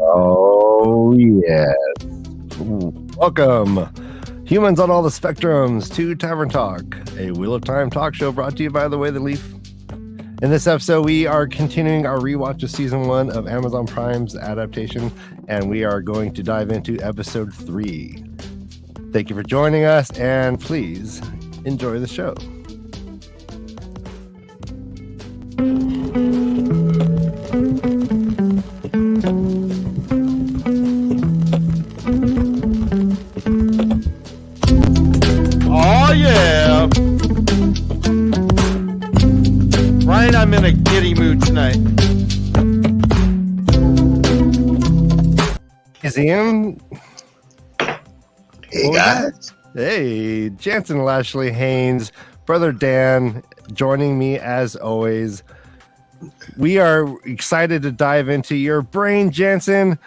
Oh, yes. Welcome, humans on all the spectrums, to Tavern Talk, a Wheel of Time talk show brought to you by The Way the Leaf. In this episode, we are continuing our rewatch of Season 1 of Amazon Prime's adaptation, and we are going to dive into Episode 3. Thank you for joining us, and please enjoy the show. Oh yeah! Ryan, I'm in a giddy mood tonight. Is Ian? Hey guys. Hey, Jansen Lashley Haynes, Brother Dan, joining me as always. We are excited to dive into your brain, Jansen.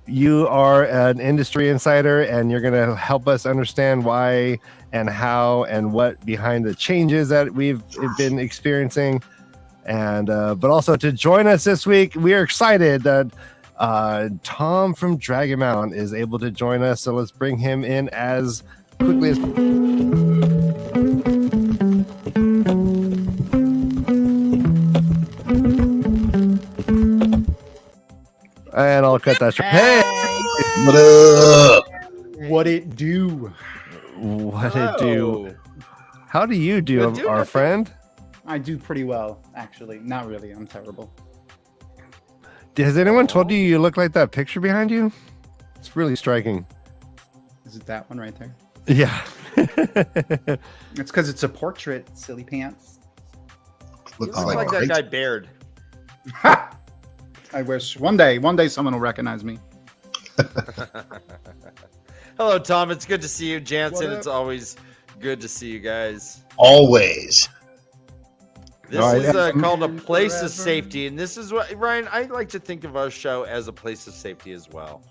You are an industry insider, and you're going to help us understand why and how and what behind the changes that we've been experiencing. And but also to join us this week, we are excited that Tom from Dragon Mount is able to join us. So let's bring him in as quickly as and I'll cut that short. Hey, What up? What it do? what it do? How do you do, Good, our friend? I do pretty well, actually. Not really. I'm terrible. Has anyone told you you look like that picture behind you? It's really striking. Is it that one right there? Yeah. It's because it's a portrait, silly pants. Looks Looks like that great. guy Baird. I wish one day someone will recognize me. Hello, Tom. It's good to see you, Jansen. What up? It's always good to see you guys. Always. This All right, is called a and place of forever. safety, and this is what Ryan. I like to think of our show as a place of safety as well.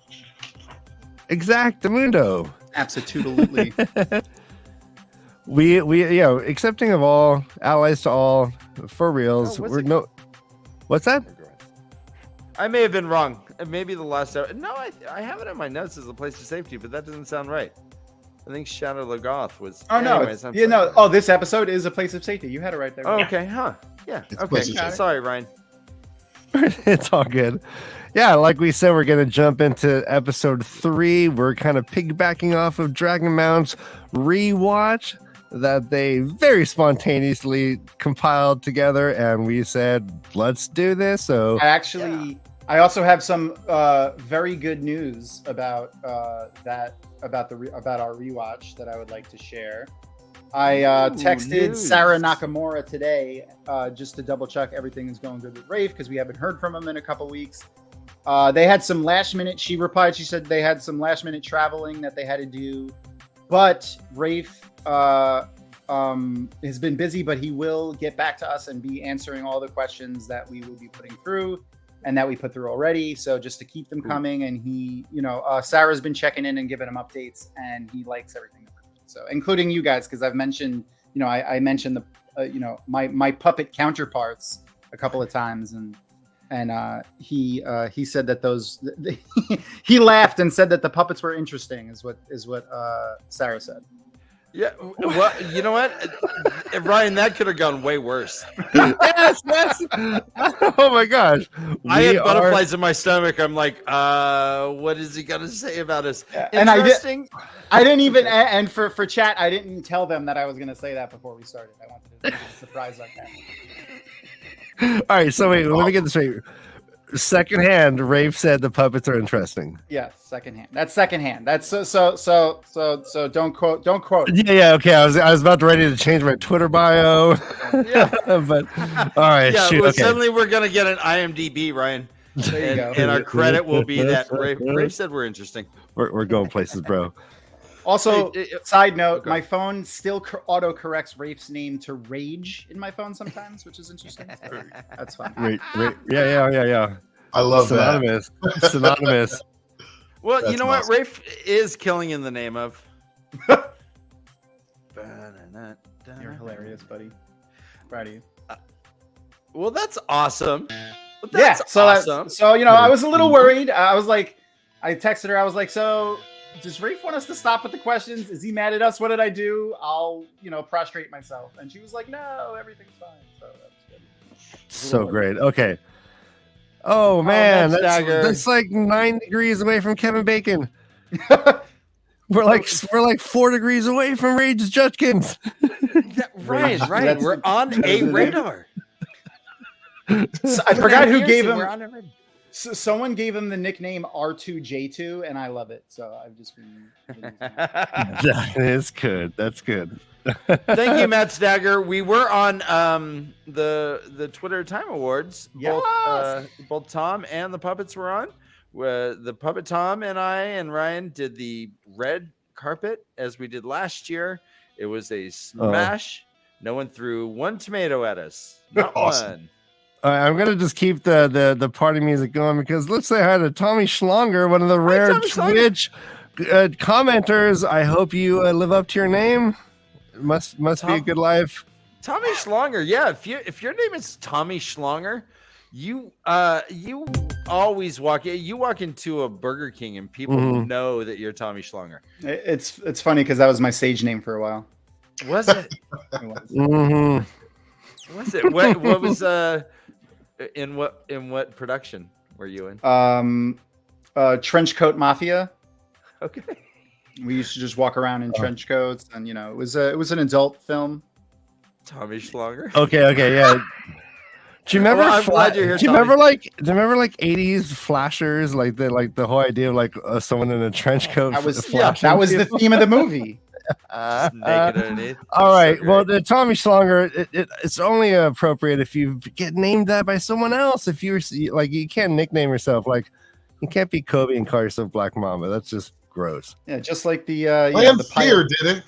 Exactamundo. Absolutely. We accepting of all, allies to all, for reals. Oh, what's We're it- no. What's that? I may have been wrong. Maybe the last hour. No, I have it in my notes as a place of safety, but that doesn't sound right. I think Shadow Lagoth was. Oh no! Anyways, I'm You know. sorry. Oh, this episode is a place of safety. You had it right there. Oh, okay, huh? Yeah. It's a Okay. place of safety. Sorry, Ryan. It's all good. Yeah, like we said, we're going to jump into episode 3. We're kind of piggybacking off of Dragon Mount's rewatch that they very spontaneously compiled together, and we said, let's do this. So I also have some very good news about about our rewatch that I would like to share. I texted news. Sarah Nakamura today just to double check everything is going good with Rafe because we haven't heard from him in a couple weeks. They had some last minute. She replied. She said they had some last minute traveling that they had to do, but Rafe has been busy. But he will get back to us and be answering all the questions that we will be putting through and that we put through already. So just to keep them coming, and he, Sarah's been checking in and giving him updates, and he likes everything. So, including you guys, because I've mentioned, I mentioned the, my puppet counterparts a couple of times, and he said that he laughed and said that the puppets were interesting, is what Sarah said. Yeah. Well, you know what, Ryan, that could have gone way worse. yes. Oh my gosh. I had butterflies in my stomach. I'm like, what is he gonna say about us? And Interesting. I didn't even, and for chat, I didn't tell them that I was going to say that before we started. I wanted to be a surprise like that. All right, so wait, let me get this straight. Secondhand, Rafe said the puppets are interesting. Yeah, secondhand. That's secondhand. That's so don't quote. Yeah, okay. I was about ready to change my Twitter bio. Yeah. But all right, Yeah. shoot. Well, Okay. suddenly we're gonna get an IMDb, Ryan. There you go. And our credit will be that Rafe said we're interesting. We're going places, bro. Also, Hey, side note, okay. my phone still auto-corrects Rafe's name to Rage in my phone sometimes, which is interesting. That's fun. Right. Yeah. I love that. Synonymous. Well, you That's know what? awesome. Rafe is killing in the name of. You're hilarious, buddy. Proud of you. Well, that's awesome. But that's awesome. I was a little worried. I texted her. I was like, so does Rafe want us to stop with the questions? Is he mad at us? What did I do? I'll, prostrate myself. And she was like, no, everything's fine. So that was good. So great. Okay. Oh man, that's like 9 degrees away from Kevin Bacon. We're like 4 degrees away from Rage Judkins. Right. We're on a radar. So I forgot who gave him. Someone gave him the nickname R2J2, and I love it. So I've just been. That is good. That's good. Thank you, MaTsDaGger. We were on the Twitter Time Awards. Yes. Both Tom and the puppets were on. The puppet Tom and I and Ryan did the red carpet as we did last year. It was a smash. No one threw one tomato at us. Not Awesome. one. I'm gonna just keep the party music going because let's say hi to Tommy Schlonger, one of the rare Twitch commenters. I hope you live up to your name. Must be a good life. Tommy Schlonger, yeah. If your name is Tommy Schlonger, you always walk into a Burger King and people know that you're Tommy Schlonger. It's funny because that was my stage name for a while. Was it? Was it? What was in what production were you in? Trench Coat Mafia. Okay. We used to just walk around in trench coats, and it was an adult film. Tommy Schlonger. Okay, yeah. Do you remember? I'm glad you're here, do you remember like 80s flashers, like the whole idea of like someone in a trench coat? That was the theme of the movie. Naked underneath. All right. Well, the Tommy Schlonger, it's only appropriate if you get named that by someone else. If you're like, you can't nickname yourself. Like, you can't be Kobe and call yourself Black Mamba. That's just gross. Yeah, just like the the Fear did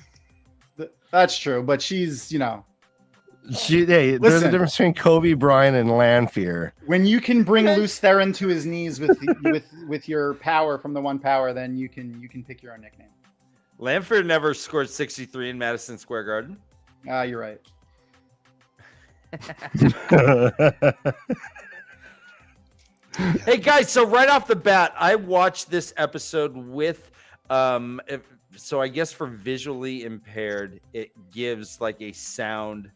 it. That's true, but she's there's a difference between Kobe Bryant and Lanfear. When you can bring Luce Theron to his knees with your power from the one power, then you can pick your own nickname. Lanfear never scored 63 in Madison Square Garden. You're right. Hey guys, so right off the bat, I watched this episode with so I guess for visually impaired, it gives like a sound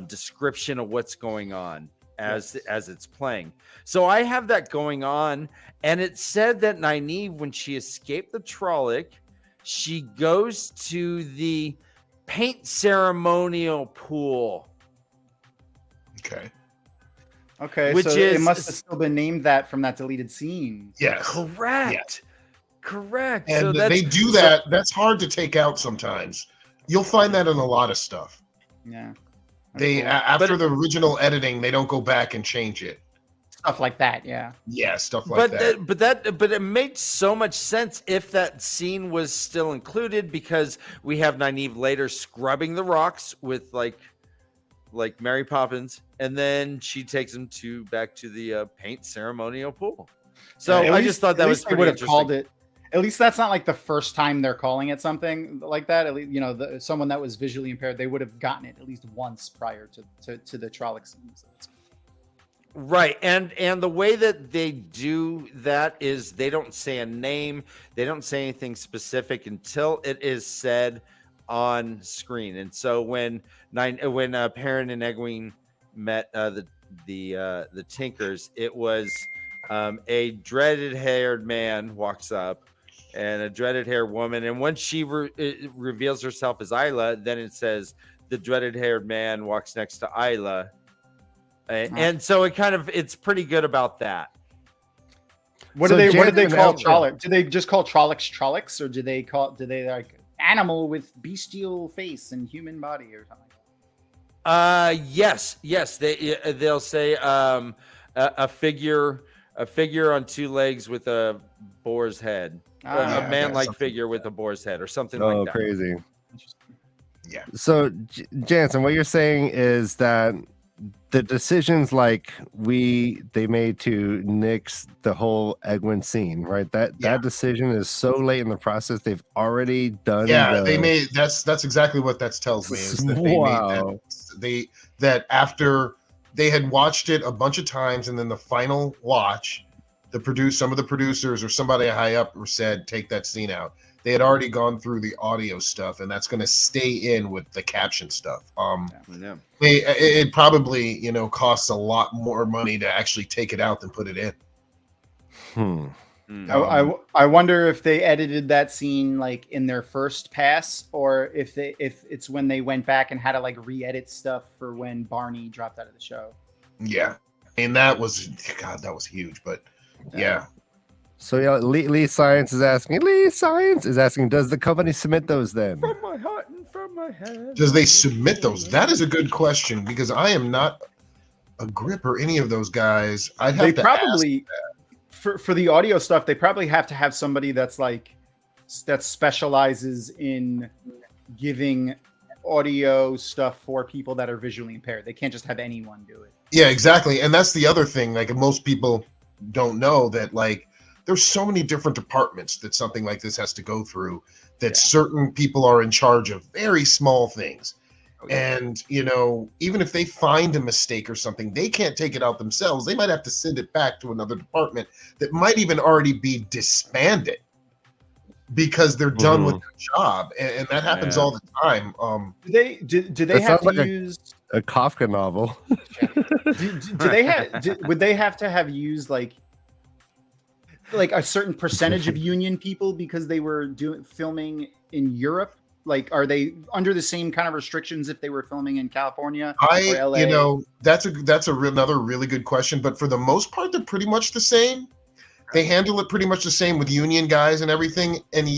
description of what's going on as it's playing. So I have that going on, and it said that Nynaeve, when she escaped the Trolloc, she goes to the paint ceremonial pool. Okay, which it must have still been named that from that deleted scene. Yes. Correct. Yes. Correct. And so they do that. That's hard to take out sometimes. You'll find that in a lot of stuff. Yeah. They after the original editing, they don't go back and change it. Stuff like that, yeah. Yeah, stuff like that. But it made so much sense if that scene was still included, because we have Nynaeve later scrubbing the rocks with like Mary Poppins, and then she takes him back to the paint ceremonial pool. So I just thought that was pretty interesting. Called it. At least that's not like the first time they're calling it something like that. At least, someone that was visually impaired, they would have gotten it at least once prior to the Trolloc scene. So right, and the way that they do that is they don't say a name, they don't say anything specific until it is said on screen. And so when Perrin and Egwene met the Tinkers, it was a dreaded-haired man walks up and a dreaded-haired woman, and when she reveals herself as Isla, then it says the dreaded-haired man walks next to Isla. And so it's pretty good about that. What did they call Trolloc? Do they just call Trollocs, or do they like animal with bestial face and human body or something? Yes. They'll say a figure on two legs with a boar's head. A man-like figure with a boar's head or something like that. Oh, crazy. Yeah. So, Jansen, what you're saying is that the decisions they made to nix the whole Egwene scene, right? That decision is so late in the process. They've already done. Yeah, they made that's exactly what that tells me is that they made that after they had watched it a bunch of times, and then the final watch, some of the producers or somebody high up said, take that scene out. They had already gone through the audio stuff, and that's going to stay in with the caption stuff. It probably, costs a lot more money to actually take it out than put it in. I wonder if they edited that scene like in their first pass, or if it's when they went back and had to like re-edit stuff for when Barney dropped out of the show. Yeah, and that was huge. But yeah. So yeah, Lee Science is asking. Does the company submit those then? From my heart and from my head. Does they submit those? That is a good question, because I am not a grip or any of those guys. I'd have to probably for the audio stuff. They probably have to have somebody that specializes in giving audio stuff for people that are visually impaired. They can't just have anyone do it. Yeah, exactly. And that's the other thing. Like, most people don't know that, like, there's so many different departments that something like this has to go through, that certain people are in charge of very small things. And, even if they find a mistake or something, they can't take it out themselves. They might have to send it back to another department that might even already be disbanded because they're done with their job. And that happens all the time. Do they have to use a Kafka novel? Would they have to have used like a certain percentage of union people because they were filming in Europe? Like, are they under the same kind of restrictions if they were filming in California or LA? That's another really good question. But for the most part, they're pretty much the same. They handle it pretty much the same with union guys and everything. And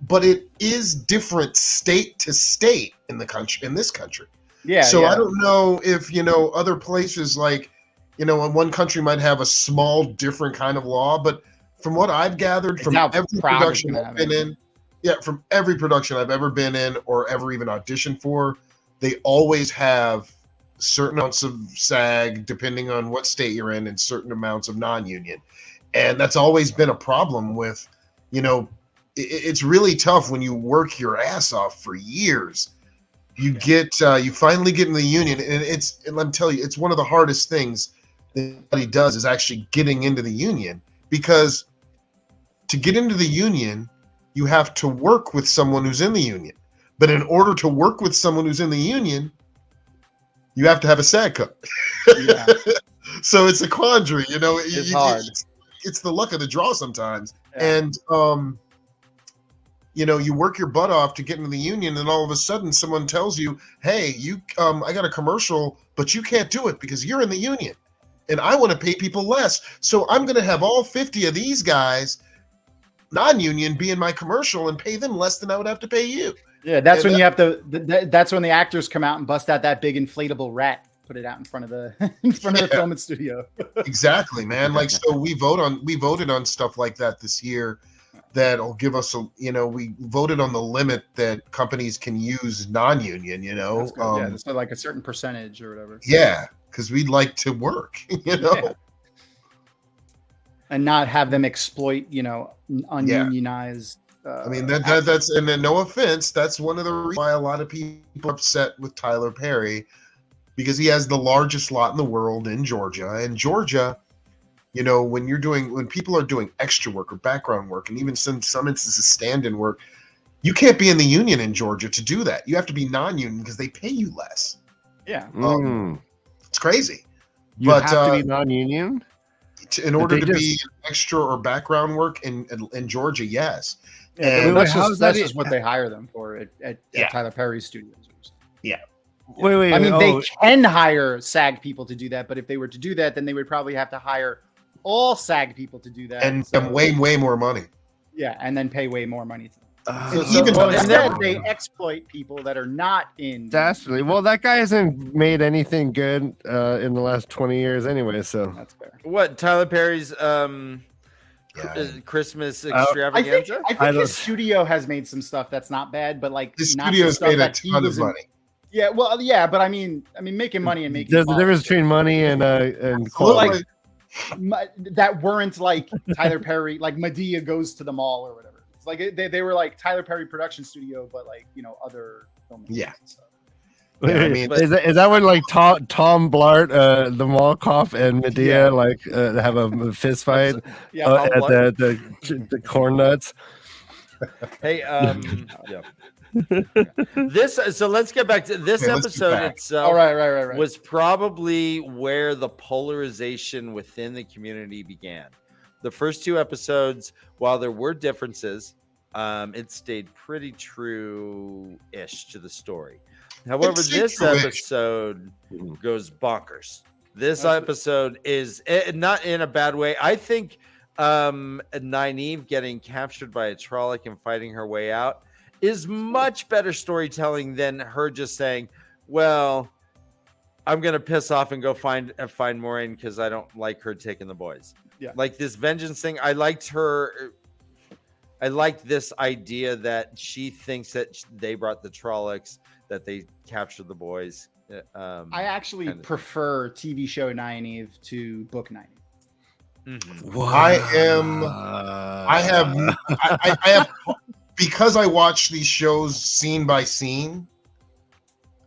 but it is different state to state in this country. Yeah. So I don't know if, other places like, one country might have a small different kind of law, but from what I've gathered from every production I've been in, from every production I've ever been in or ever even auditioned for, they always have certain amounts of SAG depending on what state you're in, and certain amounts of non-union. And that's always been a problem with, it's really tough when you work your ass off for years. You finally get in the union, and let me tell you, it's one of the hardest things that anybody does is actually getting into the union, because to get into the union, you have to work with someone who's in the union. But in order to work with someone who's in the union, you have to have a SAG code. Yeah. So it's a quandary, It's hard. It's the luck of the draw sometimes. Yeah. And, you work your butt off to get into the union, and all of a sudden someone tells you, hey, I got a commercial, but you can't do it because you're in the union. And I want to pay people less. So I'm going to have all 50 of these guys, non-union, be in my commercial and pay them less than I would have to pay you. Yeah, that's when you have to. That's when the actors come out and bust out that big inflatable rat, put it out in front of the the filming studio. Exactly, man. Like, so we voted on stuff like that this year. That'll give us we voted on the limit that companies can use non-union. So like a certain percentage or whatever. Yeah, because we'd like to work. And not have them exploit, ununionized. I mean, that's, and then no offense, that's one of the reasons why a lot of people are upset with Tyler Perry, because he has the largest lot in the world in Georgia. And Georgia, when people are doing extra work or background work, and even some instances stand-in work, you can't be in the union in Georgia to do that. You have to be non-union because they pay you less. Yeah. It's crazy. You have to be non-union? In order to be extra or background work in Georgia, yes. Yeah, and that's just what they hire them for at Tyler Perry's studios. Yeah. Wait. I mean, they can hire SAG people to do that, but if they were to do that, then they would probably have to hire all SAG people to do that. And way more money. Yeah, and then pay way more money to them. They exploit people that are not in. Dastardly. Well, that guy hasn't made anything good in the last 20 years anyway, so that's fair. What, Tyler Perry's Christmas extravaganza? I think his studio has made some stuff that's not bad, but like his studio's made a ton of money. Yeah, well, yeah, but I mean, making money and making. There's a difference between money and quality. That weren't like Tyler Perry, like Medea Goes to the Mall or whatever. Like they were like Tyler Perry production studio, but like other filmmakers and stuff. Yeah, I mean, is that when like Tom Blart, the mall cop, and Medea have a fist fight at the corn nuts? Hey, yeah. So let's get back to this episode itself. All right. Was probably where the polarization within the community began. The first two episodes, while there were differences, it stayed pretty true-ish to the story. However, this episode goes bonkers. This episode is not in a bad way. I think Nynaeve getting captured by a Trolloc and fighting her way out is much better storytelling than her just saying, well, I'm going to piss off and go find Moiraine because I don't like her taking the boys. Yeah. Like this vengeance thing. I liked this idea that she thinks that they brought the Trollocs, that they captured the boys. I actually prefer TV show Nynaeve to book Nynaeve. Mm-hmm. I have because I watch these shows scene by scene,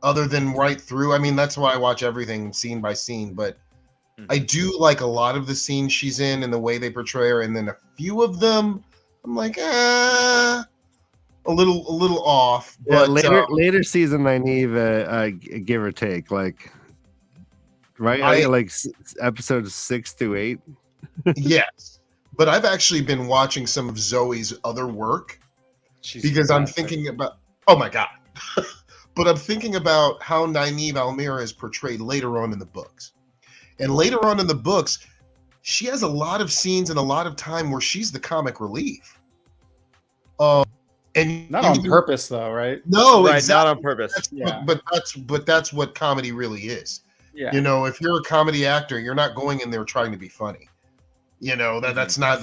other than right through. I mean, that's why I watch everything scene by scene, but I do like a lot of the scenes she's in and the way they portray her, and then a few of them I'm like, a little off. But later season Nynaeve, give or take, like right, like episodes 6 to 8. Yes, but I've actually been watching some of Zoe's other work because I'm thinking about. Oh my god! But I'm thinking about how Nynaeve Almira is portrayed later on in the books, and later on in the books, she has a lot of scenes and a lot of time where she's the comic relief. And not on purpose, though, right? No, right, exactly. Not on purpose. But that's what comedy really is. Yeah. You know, if you're a comedy actor, you're not going in there trying to be funny. You know, that's not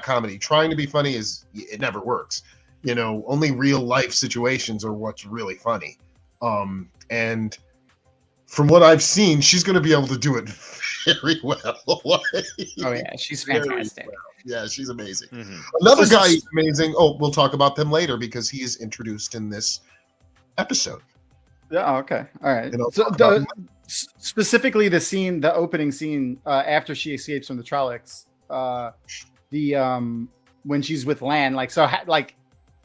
comedy. Trying to be funny it never works. You know, only real life situations are what's really funny. And from what I've seen, she's going to be able to do it very well. Oh yeah, she's fantastic. Well. Yeah, she's amazing. Mm-hmm. Another guy is amazing. Oh, we'll talk about them later because he is introduced in this episode. Yeah. Okay. All right. So specifically the opening scene after she escapes from the Trollocs, when she's with Lan,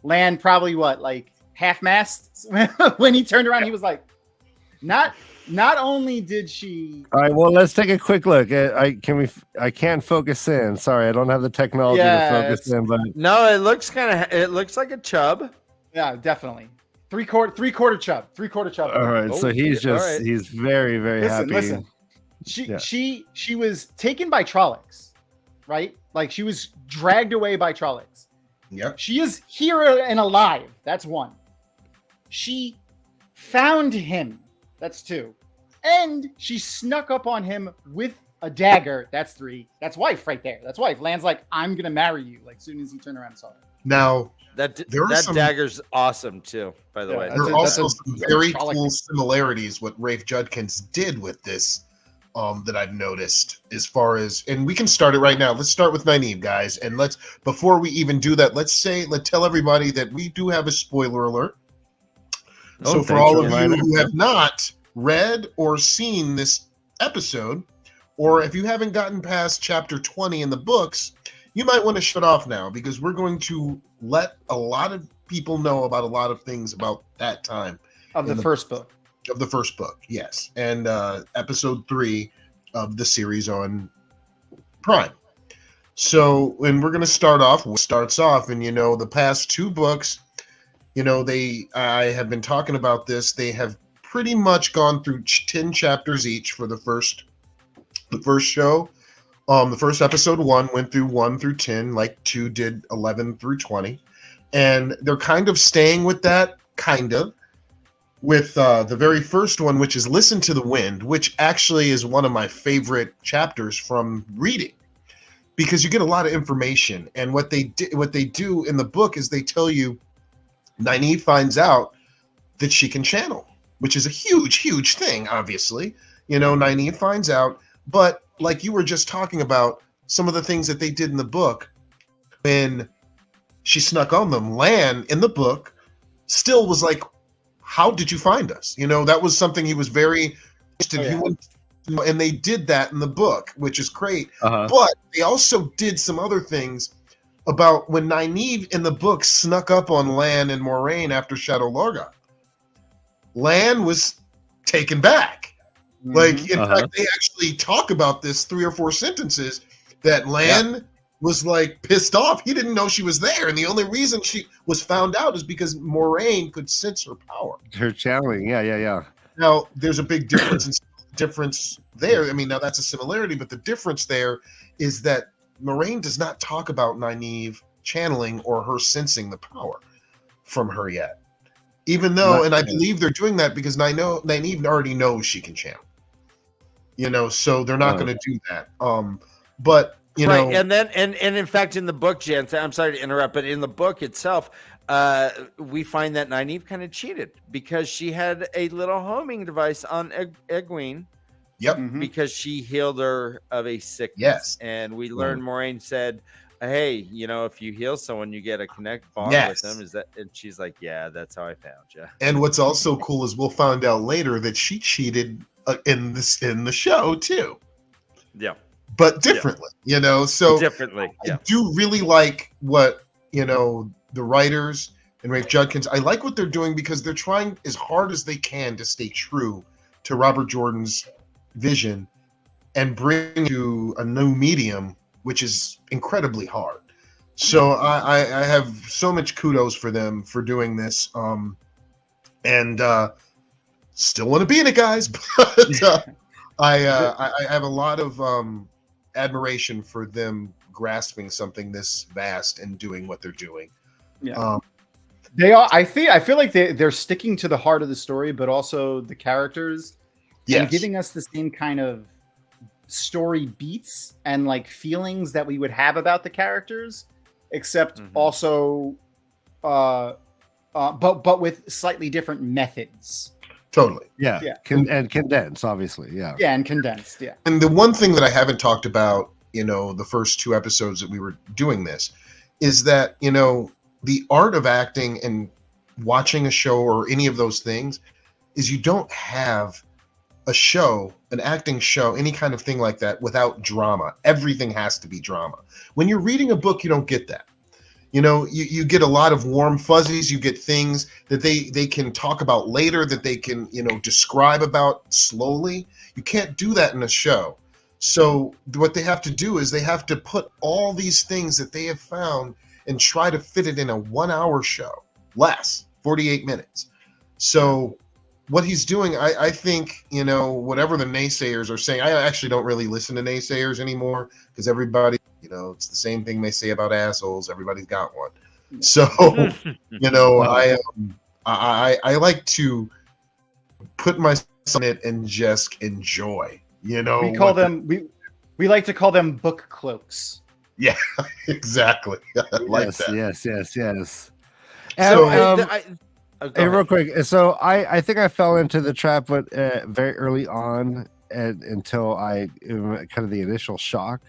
Lan probably half-mast when he turned around, he was like, not only did she. All right, well, let's take a quick look. I can't focus in. Sorry, I don't have the technology to focus in. But no, it looks like a chub. Yeah, definitely. Three-quarter chub. All right, so he's he's very, very happy. Listen. She was taken by Trollocs, right? Like she was dragged away by Trollocs. Yeah. She is here and alive. That's 1. She found him. That's 2. And she snuck up on him with a dagger. That's 3. That's wife right there. That's wife. Lan's like, I'm going to marry you. Like, soon as he turned around and saw her. Now, that dagger's awesome, too, by the way. There are also some very cool similarities what Rafe Judkins did with this that I've noticed as far as, and we can start it right now. Let's start with Nynaeve, guys. And before we even do that, let's tell everybody that we do have a spoiler alert. So for all of you who have not read or seen this episode, or if you haven't gotten past chapter 20 in the books, you might want to shut off now because we're going to let a lot of people know about a lot of things about that time. Of the first book. Of the first book, yes. And episode 3 of the series on Prime. So, and we're going to start off, and the past 2 books, I have been talking about this. They have pretty much gone through 10 chapters each for the first show. The first episode 1 went through 1 through 10, like 2 did 11 through 20. And they're kind of staying with that, with the very first one, which is Listen to the Wind, which actually is one of my favorite chapters from reading. Because you get a lot of information. And what they do in the book is they tell you Nynaeve finds out that she can channel, which is a huge, huge thing, obviously. Nynaeve finds out. But like you were just talking about, some of the things that they did in the book, when she snuck on them, Lan in the book still was like, how did you find us? That was something he was very interested. Oh, yeah. He went, and they did that in the book, which is great. Uh-huh. But they also did some other things about when Nynaeve in the book snuck up on Lan and Moraine after Shadow Largon. Lan was taken back. Like, in fact, they actually talk about this 3 or 4 sentences that Lan was like pissed off. He didn't know she was there. And the only reason she was found out is because Moraine could sense her power. Her channeling. Yeah. Now, there's a big difference there. I mean, now that's a similarity, but the difference there is that Moraine does not talk about Nynaeve channeling or her sensing the power from her yet. Even though, and I believe they're doing that because Nynaeve already knows she can channel. So they're not going to do that. But and then in fact, in the book, Jansen, I'm sorry to interrupt, but in the book itself, we find that Nynaeve kind of cheated because she had a little homing device on Egwene. Yep. Because she healed her of a sickness. Yes. And we learned Moraine said, hey, if you heal someone, you get a connect bond with them. Is that? And she's like, yeah, that's how I found you. And what's also cool is we'll find out later that she cheated in the show too. Yeah. But differently, so differently. Yeah. I do really like what, the writers and Rafe Judkins, I like what they're doing because they're trying as hard as they can to stay true to Robert Jordan's vision and bring to a new medium, which is incredibly hard. So I have so much kudos for them for doing this. And still want to be in it, guys, but I have a lot of admiration for them grasping something this vast and doing what they're doing. Yeah. They are. I feel like they're sticking to the heart of the story, but also the characters. Yes. And giving us the same kind of story beats and like feelings that we would have about the characters, except also, but with slightly different methods. Totally. Yeah. And condensed, obviously. Yeah. Yeah, and condensed. Yeah. And the one thing that I haven't talked about, the first 2 episodes that we were doing this, is that the art of acting and watching a show or any of those things is you don't have a show, an acting show, any kind of thing like that without drama. Everything has to be drama. When you're reading a book, you don't get that. You get a lot of warm fuzzies. You get things that they can talk about later, that they can, describe about slowly. You can't do that in a show. So what they have to do is they have to put all these things that they have found and try to fit it in a 1-hour show, less, 48 minutes. So what he's doing, I think, whatever the naysayers are saying, I actually don't really listen to naysayers anymore because everybody, it's the same thing they say about assholes. Everybody's got one. So, I like to put myself in it and just enjoy, We call them, we like to call them book cloaks. Yeah, exactly. I like that. Yes. So, hey, real quick. So I think I fell into the trap, but very early on, until kind of the initial shock,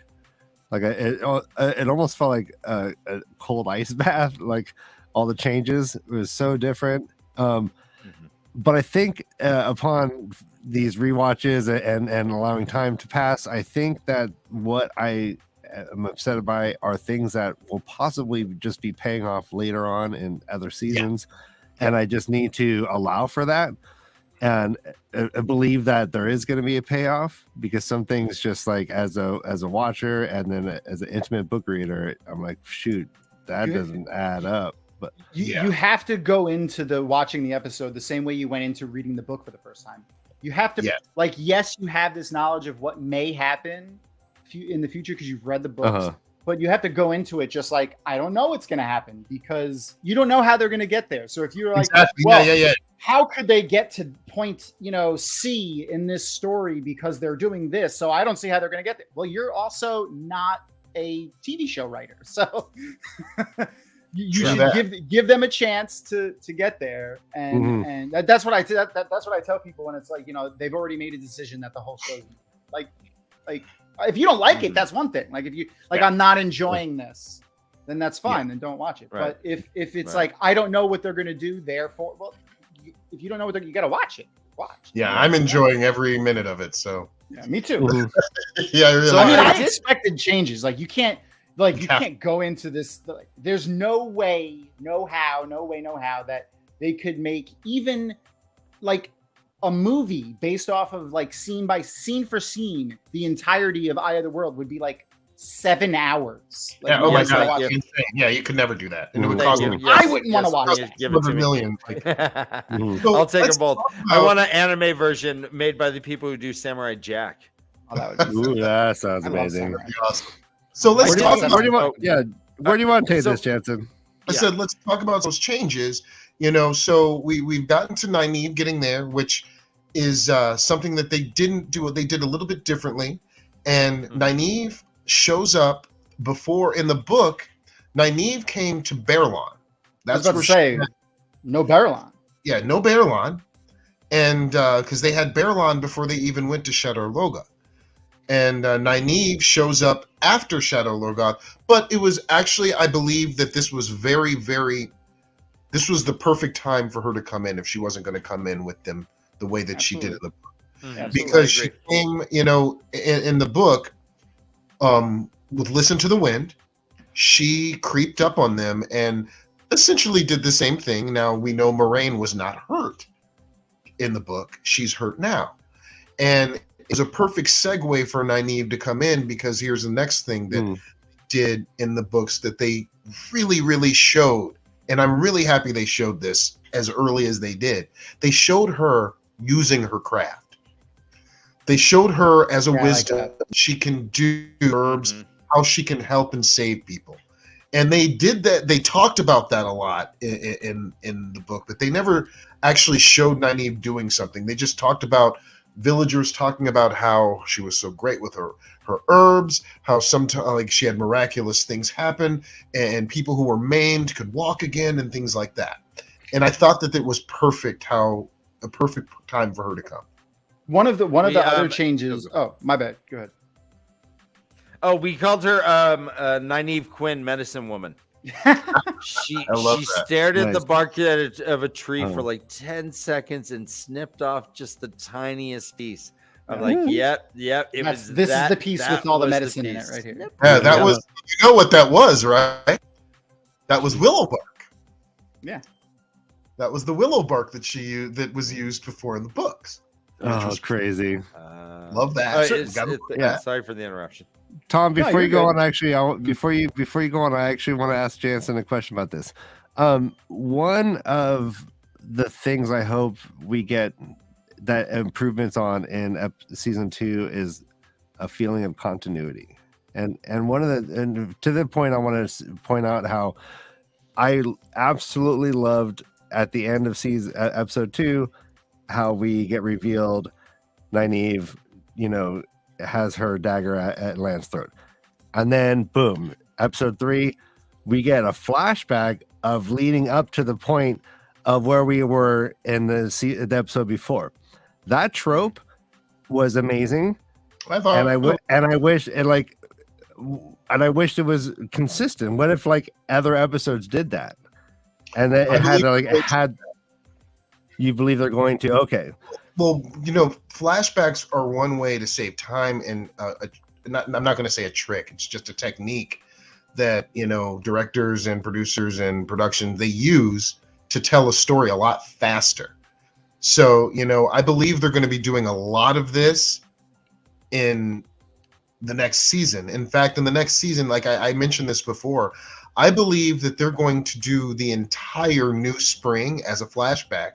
like it almost felt like a cold ice bath. Like all the changes, it was so different. But I think upon these rewatches and allowing time to pass, I think that what I am upset by are things that will possibly just be paying off later on in other seasons. Yeah. And I just need to allow for that and believe that there is going to be a payoff, because some things, just like as a watcher and then as an intimate book reader, I'm like, shoot, that doesn't add up. But you have to go into watching the episode the same way you went into reading the book for the first time. You have to, yes, you have this knowledge of what may happen in the future because you've read the books, but you have to go into it just like, I don't know what's going to happen, because you don't know how they're going to get there. So if you're like, how could they get to point, C in this story because they're doing this? So I don't see how they're going to get there. Well, you're also not a TV show writer. So you should give them a chance to get there. And that's what I that's what I tell people when it's like, they've already made a decision that the whole show's like if you don't like it, that's one thing. Like if you I'm not enjoying this, then that's fine. Then don't watch it. Right. But if it's like, I don't know what they're going to do, therefore, well, if you don't know what you got to watch it. Watch. Yeah, I'm enjoying every minute of it. So yeah, me too. Yeah, really. So, I mean, I I expected changes. Like you can't go into this. Like, there's no way, no how that they could make even like a movie based off of like scene by scene for scene. The entirety of Eye of the World would be like 7 hours. Like, Yeah, oh my god, yeah. insane. Yeah, you could never do that, and it would Thank cost you. me. Yes, I wouldn't want to yes, watch yes, it. give it to me. Million. So I'll take let's them both. talk I about- want an anime version made by the people who do Samurai Jack. Oh, that would be Ooh, that sounds I love amazing. Samurai. Awesome. So let's Where do talk you- about. Where do you want? Yeah, where do you want to take So- this, Jansen? I said let's talk about those changes. So we've gotten to Nynaeve getting there, which is something that they didn't do. They did a little bit differently, and Nynaeve shows up before in the book. Nynaeve came to Berlon. I was That's about where to say, no Barrelon. yeah, no Berlon, and because they had Berlon before they even went to Shadow Logoth. And Nynaeve shows up after Shadow Logoth, but it was actually, I believe that this was this was the perfect time for her to come in if she wasn't going to come in with them the way that she did in the book. Mhm. Because I she agree. came, in the book, with Listen to the Wind, she creeped up on them and essentially did the same thing. Now, we know Moraine was not hurt in the book. She's hurt now. And it was a perfect segue for Nynaeve to come in, because here's the next thing that did in the books that they really, really showed. And I'm really happy they showed this as early as they did. They showed her using her craft. They showed her as a Yeah, I like wisdom. that. She can do herbs, how she can help and save people. And they did that. They talked about that a lot in the book, but they never actually showed Nynaeve doing something. They just talked about villagers talking about how she was so great with her herbs, how sometimes like she had miraculous things happen, and people who were maimed could walk again and things like that. And I thought that it was perfect, how a perfect time for her to come. One of the other Yeah, changes. Oh, my bad. Go ahead. Oh, we called her Nynaeve Quinn, medicine woman. She love that. stared at the Nice. bark of a tree Oh. for like 10 seconds and snipped off just the tiniest piece. I'm Yeah. like, yep. It This was is that- the piece that with all the was medicine in it piece. right here. Yeah, that Yeah. was, you know what that was, right? That was willow bark. Yeah. That was the willow bark that she used, that was used before in the books. Oh, crazy. Love that. Yeah. Sorry for the interruption. Tom, No, before you're you go good. on, actually, before you go on, I actually want to ask Jansen a question about this. One of the things I hope we get that improvements on in season 2 is a feeling of continuity, and to the point, I want to point out how I absolutely loved at the end of episode 2 how we get revealed Nynaeve, has her dagger at Lance's throat. And then boom, episode 3, we get a flashback of leading up to the point of where we were in the episode before. That trope was amazing. I thought, And I wish it was consistent. What if like other episodes did that? And then you believe they're going to? Okay. well, flashbacks are one way to save time, and I'm not going to say a trick. It's just a technique that directors and producers and production they use to tell a story a lot faster. So I believe they're going to be doing a lot of this in the next season. In fact, in the next season, like I mentioned this before, I believe that they're going to do the entire New Spring as a flashback.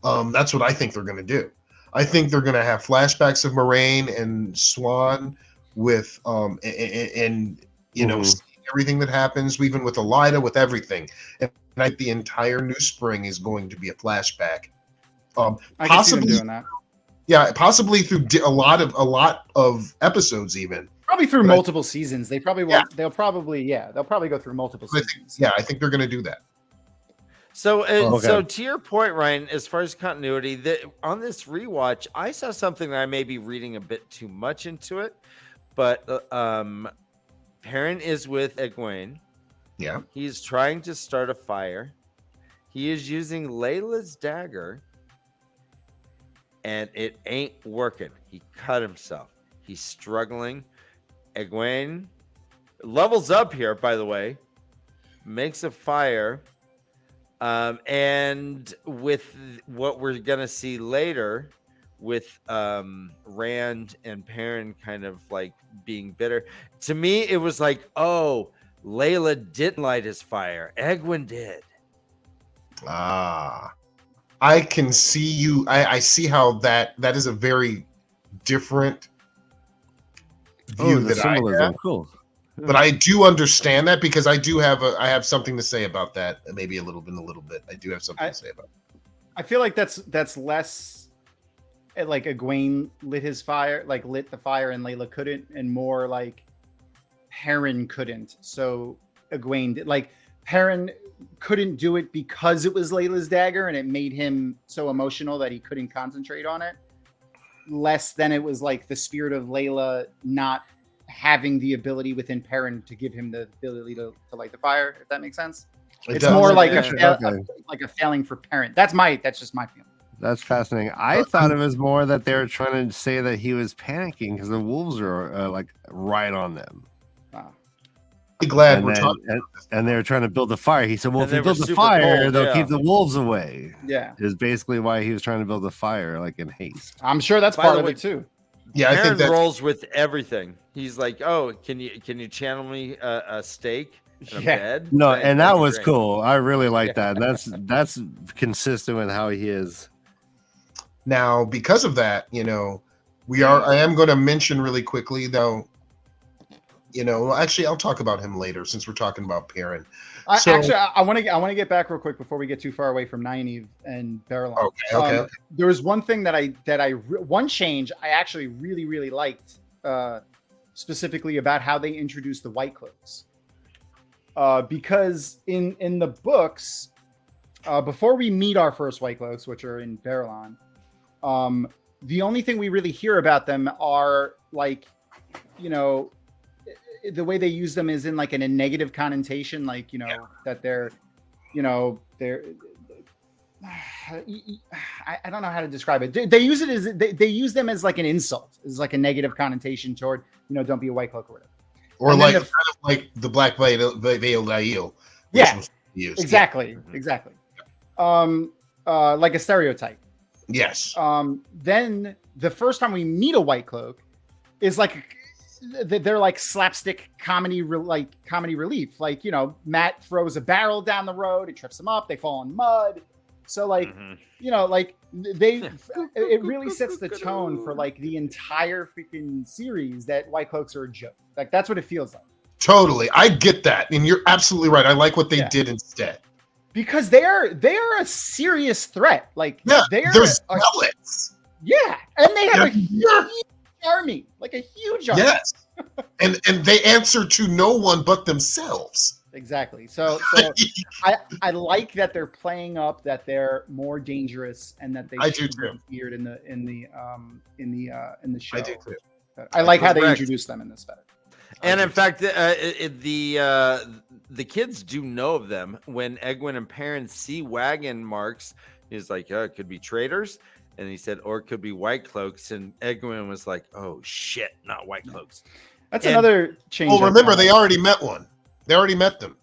That's what I think they're going to do. I think they're going to have flashbacks of Moraine and Swan with seeing everything that happens, even with Elida, with everything. And I think the entire New Spring is going to be a flashback. I can see them Possibly, doing that. yeah, possibly through a lot of episodes, even. Probably through But multiple seasons. They probably won't. They'll probably go through multiple seasons. Yeah, I think they're going to do that. So, okay. so to your point, Ryan, as far as continuity, on this rewatch, I saw something that I may be reading a bit too much into it, but Perrin is with Egwene. Yeah. He's trying to start a fire. He is using Layla's dagger, and it ain't working. He cut himself. He's struggling. Egwene levels up here, by the way, makes a fire. And with what we're going to see later with Rand and Perrin kind of like being bitter, to me, it was like, oh, Layla didn't light his fire. Egwene did. I can see you. I see how that is a very different view that I have. Cool. But I do understand that because I have something to say about that. Maybe a little bit. I do have something to say about it. I feel like that's less like Egwene lit the fire and Layla couldn't, and more like Perrin couldn't. So Egwene did. Like Perrin couldn't do it because it was Layla's dagger, and it made him so emotional that he couldn't concentrate on it. Less than it was like the spirit of Layla not having the ability within Perrin to give him the ability to light the fire, if that makes sense. It's more like a failing for Perrin. That's just my feeling. That's fascinating. I thought it was more that they were trying to say that he was panicking because the wolves are like right on them. Wow. Glad and they were trying to build a fire. He said, well, if you build the fire, they'll keep the wolves away. Yeah. Is basically why he was trying to build a fire, like in haste. I'm sure that's part of it too. Yeah, I think that rolls with everything. He's like, oh, can you channel me a steak and a bed? No, and that was cool. I really like that. That's consistent with how he is. Now, because of that, I am going to mention really quickly though, actually I'll talk about him later since we're talking about Perrin. I want to get back real quick before we get too far away from Nynaeve and Barillon. Okay. There was one thing one change I actually really, really liked, specifically about how they introduced the White Cloaks. Because in the books, before we meet our first White Cloaks, which are in Barillon, the only thing we really hear about them are like, the way they use them is in like in a negative connotation, like, that they're I don't know how to describe it. They use it as they use them as like an insult, as like a negative connotation toward, don't be a White Cloak or whatever. Or like kind of like the Black Veiled Aiel. Yeah, exactly. Like a stereotype. Yes. Then the first time we meet a White Cloak is like they're like slapstick comedy relief. Like, Matt throws a barrel down the road, it trips them up, they fall in mud. So like, like it really sets the tone for like the entire freaking series that White Cloaks are a joke. Like that's what it feels like. Totally. I get that. And you're absolutely right. I like what they did instead. Because they are a serious threat. Like they're zealots. Yeah. And they have a huge army. Like a huge army. Yes. and they answer to no one but themselves. Exactly. So I like that they're playing up that they're more dangerous and that they should be feared in the show. I do too. I like how they introduced them in this better. And in fact, the kids do know of them. When Egwene and Perrin see wagon marks, he's like, it could be traitors. And he said, or it could be White Cloaks. And Egwene was like, oh, shit, not White Cloaks. That's another change. Well, remember, they already met one. They already met them.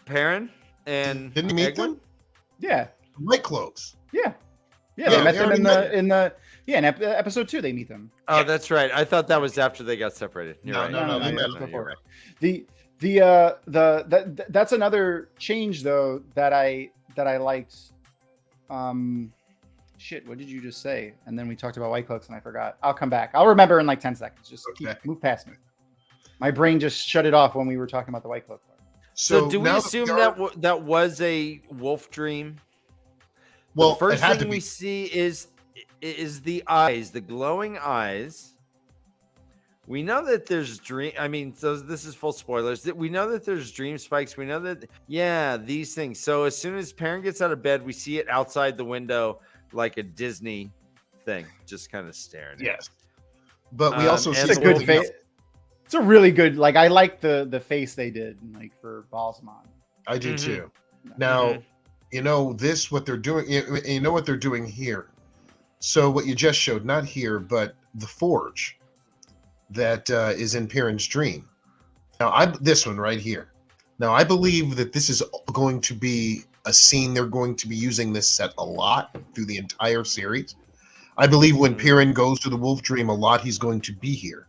Perrin and didn't you meet them? Yeah. White Cloaks. Yeah. They met them in episode 2. They meet them. Oh, that's right. I thought that was after they got separated. No, they met them. Before. Right. That's another change though that I liked. Shit, what did you just say? And then we talked about White Cloaks and I forgot. I'll come back. I'll remember in like 10 seconds. Just move past me. My brain just shut it off when we were talking about the White Cloak part. So do we assume that was a wolf dream? Well, the first thing we see is the eyes, the glowing eyes. We know that there's dream. I mean, so this is full spoilers. We know that there's dream spikes. We know that, these things. So as soon as Perrin gets out of bed, we see it outside the window like a Disney thing, just kind of staring. Yes, but we also see a good face. It's a really good. Like I like the face they did, like for Balsamon. I do too. Now, what they're doing, you know what they're doing here. So what you just showed, not here, but the forge that is in Piran's dream. Now, this one right here. Now, I believe that this is going to be a scene they're going to be using this set a lot through the entire series. I believe when Piran goes to the wolf dream a lot, he's going to be here.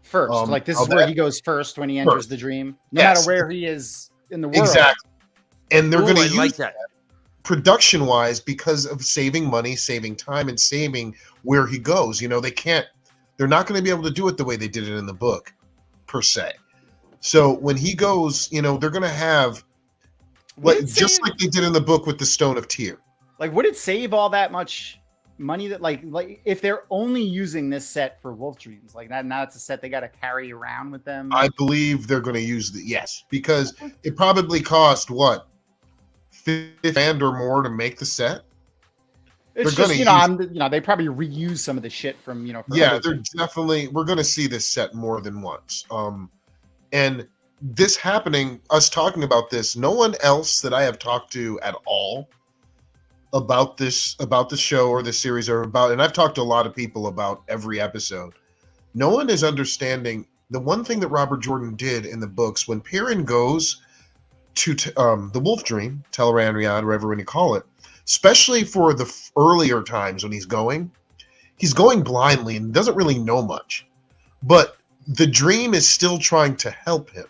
First, like this is where he goes first when he enters the dream, no matter where he is in the world. Exactly. And they're going to use like that production-wise because of saving money, saving time, and saving where he goes. They're not going to be able to do it the way they did it in the book, per se. So when he goes, they're going to have just like they did in the book with the Stone of Tyr. Like, would it save all that much money that like if they're only using this set for Wolf Dreams, like that, now it's a set they got to carry around with them? I believe they're going to use yes, because it probably cost what, $50,000 or more to make the set. It's just they probably reuse some of the shit from they're definitely, we're going to see this set more than once. And this happening, us talking about this, no one else that I have talked to at all about the show or the series or about, and I've talked to a lot of people about every episode. No one is understanding the one thing that Robert Jordan did in the books when Piran goes to the Wolf Dream, Tel'aran'rhiod, whatever you call it, especially for the earlier times when he's going blindly and doesn't really know much, but the dream is still trying to help him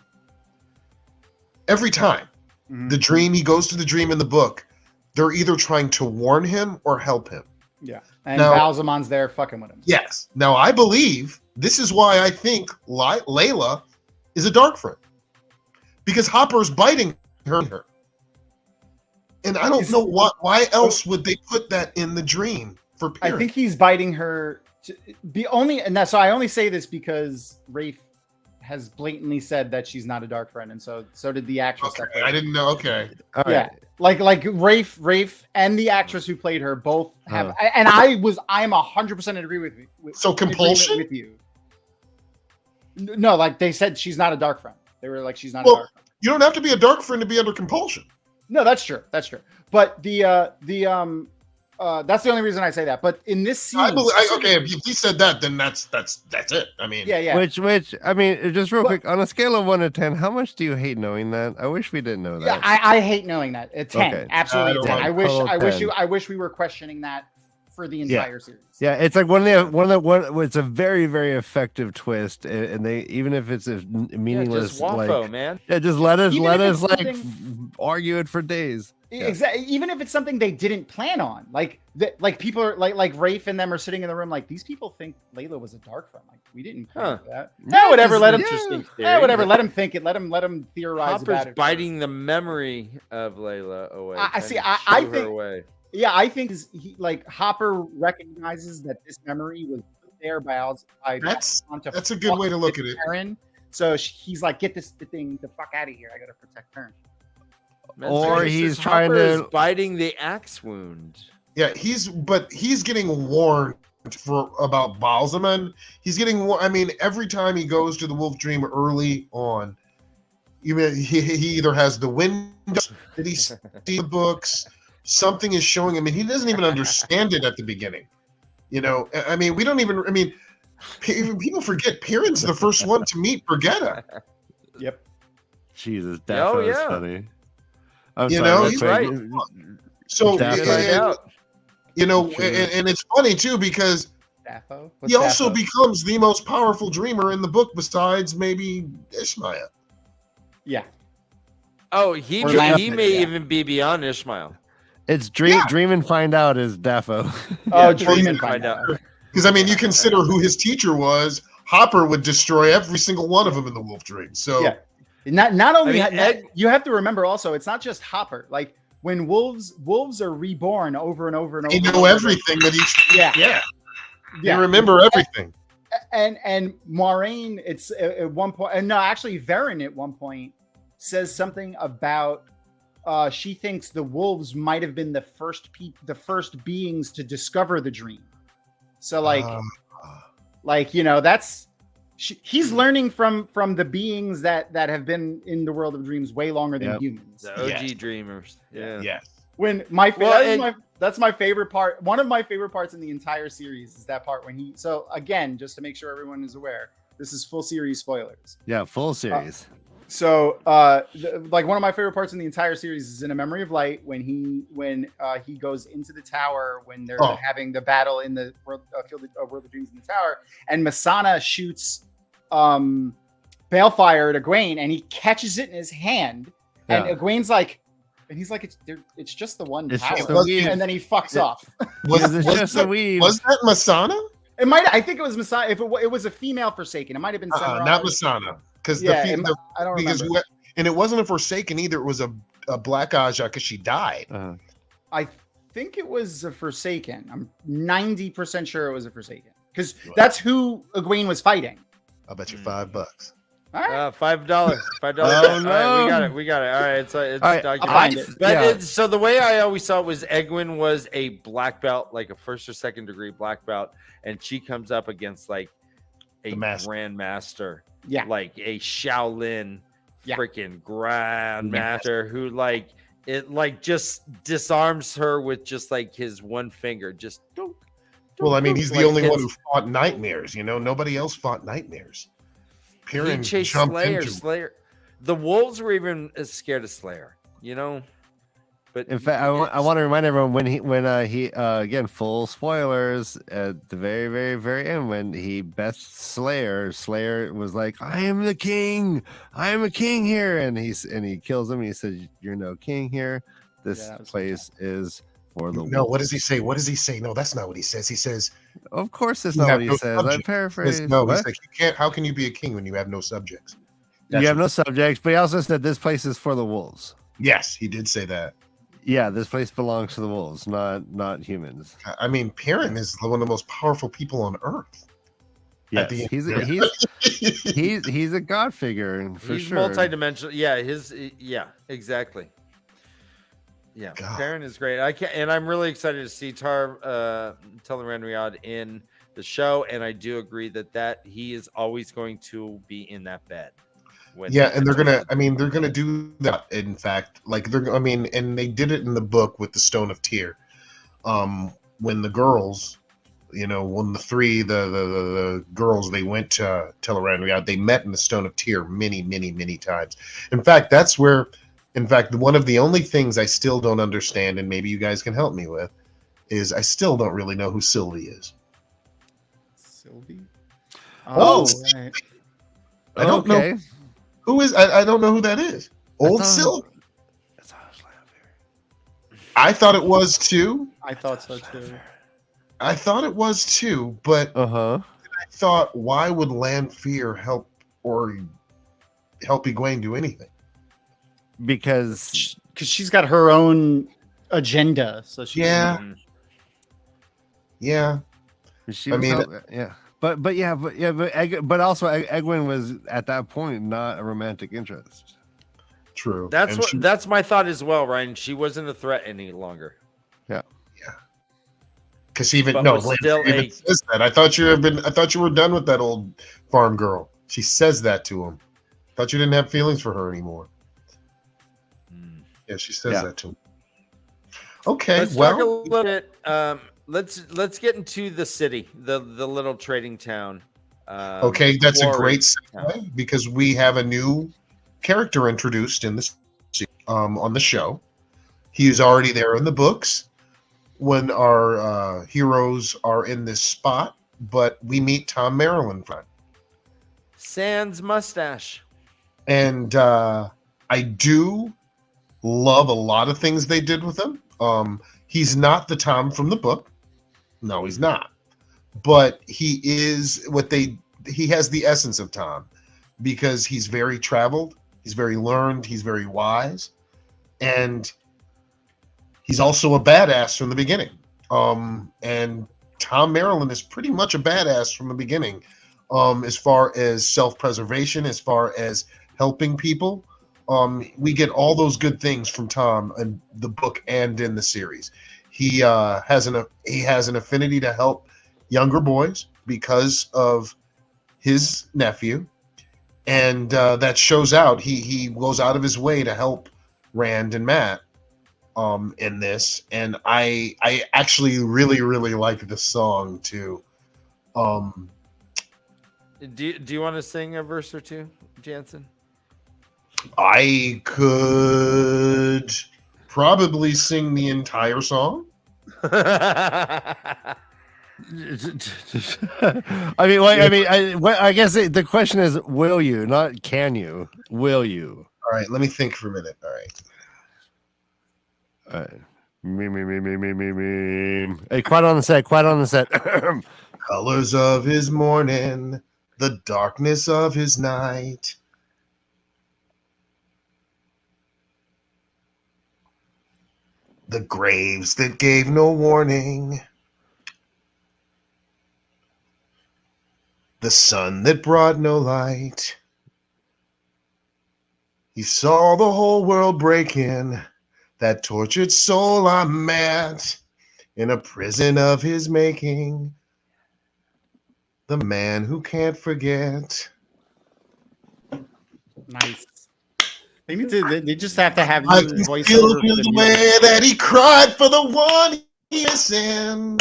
every time. The dream, he goes to the dream in the book, they're either trying to warn him or help him. Yeah. And Balzamon's there fucking with him. Yes. Now, I believe this is why I think Layla is a dark friend. Because Hopper's biting her. And I don't know why else would they put that in the dream for Piran? I think he's biting her so I only say this because Rafe has blatantly said that she's not a dark friend, and so did the actress. Okay, I didn't know. Okay. All right. Like Rafe and the actress who played her both have, and I'm 100% agree with you. So compulsion with you. No, like they said she's not a dark friend. They were like she's not a dark friend. You don't have to be a dark friend to be under compulsion. No, that's true. That's true. But that's the only reason I say that. But in this scene, if he said that, then that's it. I mean, yeah. Which I mean, just real quick, on a scale of 1 to 10, how much do you hate knowing that? I wish we didn't know that. Yeah, I hate knowing that. A 10, Okay. absolutely. 10. I wish we were questioning that for the entire series. Yeah, it's like it's a very, very effective twist, and they, even if it's a meaningless, just waffo, man. Yeah, just let us like argue it for days. Exactly. Even if it's something they didn't plan on, like people are like Rafe and them are sitting in the room, like these people think Layla was a dark friend. Like we didn't plan for that. Yeah, whatever. Let him whatever. Let him think it. Let him theorize Hopper's about it. Biting the memory of Layla away. I think. Yeah, I think Hopper recognizes that this memory was put there by that's a good way to look at it. Karen. So he's like, get the thing the fuck out of here. I gotta protect Karen. Or he's trying to biting the axe wound. Yeah, he's getting warned about Balzaman. He's getting. I mean, every time he goes to the Wolf Dream early on, he either has the windows that he sees the books. Something is showing him, and he doesn't even understand it at the beginning. I mean, we don't even. I mean, people forget Piran's the first one to meet Brigetta. Yep. Jesus, that was funny. I'm he's right. So, and it's funny too because he also becomes the most powerful dreamer in the book, besides maybe Ishmael. Yeah. Oh, he may even be beyond Ishmael. It's Dream and Find Out is Daffo. Oh, Dream and Find Out. Because I mean, you consider who his teacher was. Hopper would destroy every single one of them in the Wolf Dream. So yeah. Not only you have to remember also, it's not just Hopper. Like when wolves are reborn over and over and over. They know everything that each. Yeah. They remember everything. And Moiraine, it's at one point, and no, actually, Varen at one point says something about she thinks the wolves might have been the first beings to discover the dream. So that's He's learning from the beings that have been in the world of dreams way longer than humans. The OG dreamers. Yeah. Yes. When that's my favorite part. One of my favorite parts in the entire series is that part when he. So again, just to make sure everyone is aware, this is full series spoilers. Yeah, full series. Like one of my favorite parts in the entire series is in A Memory of Light when he goes into the tower when they're having the battle in the World of Dreams in the tower, and Masana shoots Balefire at Egwene, and he catches it in his hand, and Egwene's like, and he's like, it's just the one tower, and then he fucks off. Was that Masana? It might. I think it was Masana. If it was a female Forsaken, it might have been not Masana. Because I don't remember. And it wasn't a Forsaken either. It was a Black Aja because she died. I think it was a Forsaken. I'm 90% sure it was a Forsaken because that's who Egwene was fighting. I'll bet you $5. All right. $5. $5. Oh, no. All right, we got it. All right, it's documented. But so the way I always saw it was Egwene was a black belt, like a first or second degree black belt, and she comes up against like a grandmaster. Yeah, like a Shaolin freaking grandmaster who like it like just disarms her with just like his one finger. Just don't. Well, I mean, he's the only one who fought nightmares. You know, nobody else fought nightmares. He chased Slayer. The wolves were even scared of Slayer. You know. But in fact, I want to remind everyone when he again, full spoilers at the very, very, very end when he bests Slayer was like, I am the king here, and he kills him. He says, you're no king here. This place is for the No, what does he say? No, that's not what he says. He says, of course that's not what he says. I paraphrase. He's like, you can't. How can you be a king when you have no subjects? You have no subjects, but he also said this place is for the wolves. Yes, he did say that. Yeah, this place belongs to the wolves, not humans. I mean, Perrin is one of the most powerful people on Earth. Yes, he's a god figure for sure. He's multidimensional. Yeah, exactly. Yeah, Perrin is great. I'm really excited to see Tel'aran'rhiod in the show, and I do agree that he is always going to be in that bed. And they're gonna do that. In fact, and they did it in the book with the Stone of Tyr. When the girls, when the girls, they went to Tel'aran'rhiod, they met in the Stone of Tyr many, many, many times. In fact, that's where, one of the only things I still don't understand, and maybe you guys can help me with, is I still don't really know who Sylvie is. Sylvie? Right. I don't know. Who is? I don't know who that is. Old Sylvie. I thought it was too. I thought so too. I thought it was too, but I thought, why would Lanfear help Egwene do anything? Because she's got her own agenda. So she yeah. But also Egwene was at that point not a romantic interest. True. That's my thought as well, Ryan. She wasn't a threat any longer. Yeah. Because says that. I thought you were done with that old farm girl. She says that to him. Thought you didn't have feelings for her anymore. Yeah, she says that to him. Okay, let's talk a little bit. Let's get into the city, the little trading town. Okay, that's a great segue because we have a new character introduced in this on the show. He is already there in the books when our heroes are in this spot, but we meet Tom Maryland front. Sans mustache. And I do love a lot of things they did with him. He's not the Tom from the book. No, he's not. But he is he has the essence of Tom because he's very traveled, he's very learned, he's very wise, and he's also a badass from the beginning. And Tom Maryland is pretty much a badass from the beginning, as far as self-preservation, as far as helping people. We get all those good things from Tom in the book and in the series. He has an affinity to help younger boys because of his nephew, and that shows out. He goes out of his way to help Rand and Matt in this, and I actually really like this song too. Do you want to sing a verse or two, Jansen? I could probably sing the entire song. I guess the question is, will you, not can you? Will you? All right, let me think for a minute. All right. Me. Hey, quiet on the set. Colors of his morning, the darkness of his night. The graves that gave no warning. The sun that brought no light. He saw the whole world breaking. That tortured soul I met in a prison of his making. The man who can't forget. Nice. They need to. They just have to have I you can voice feel over for the the music. way that he cried for the one he missing.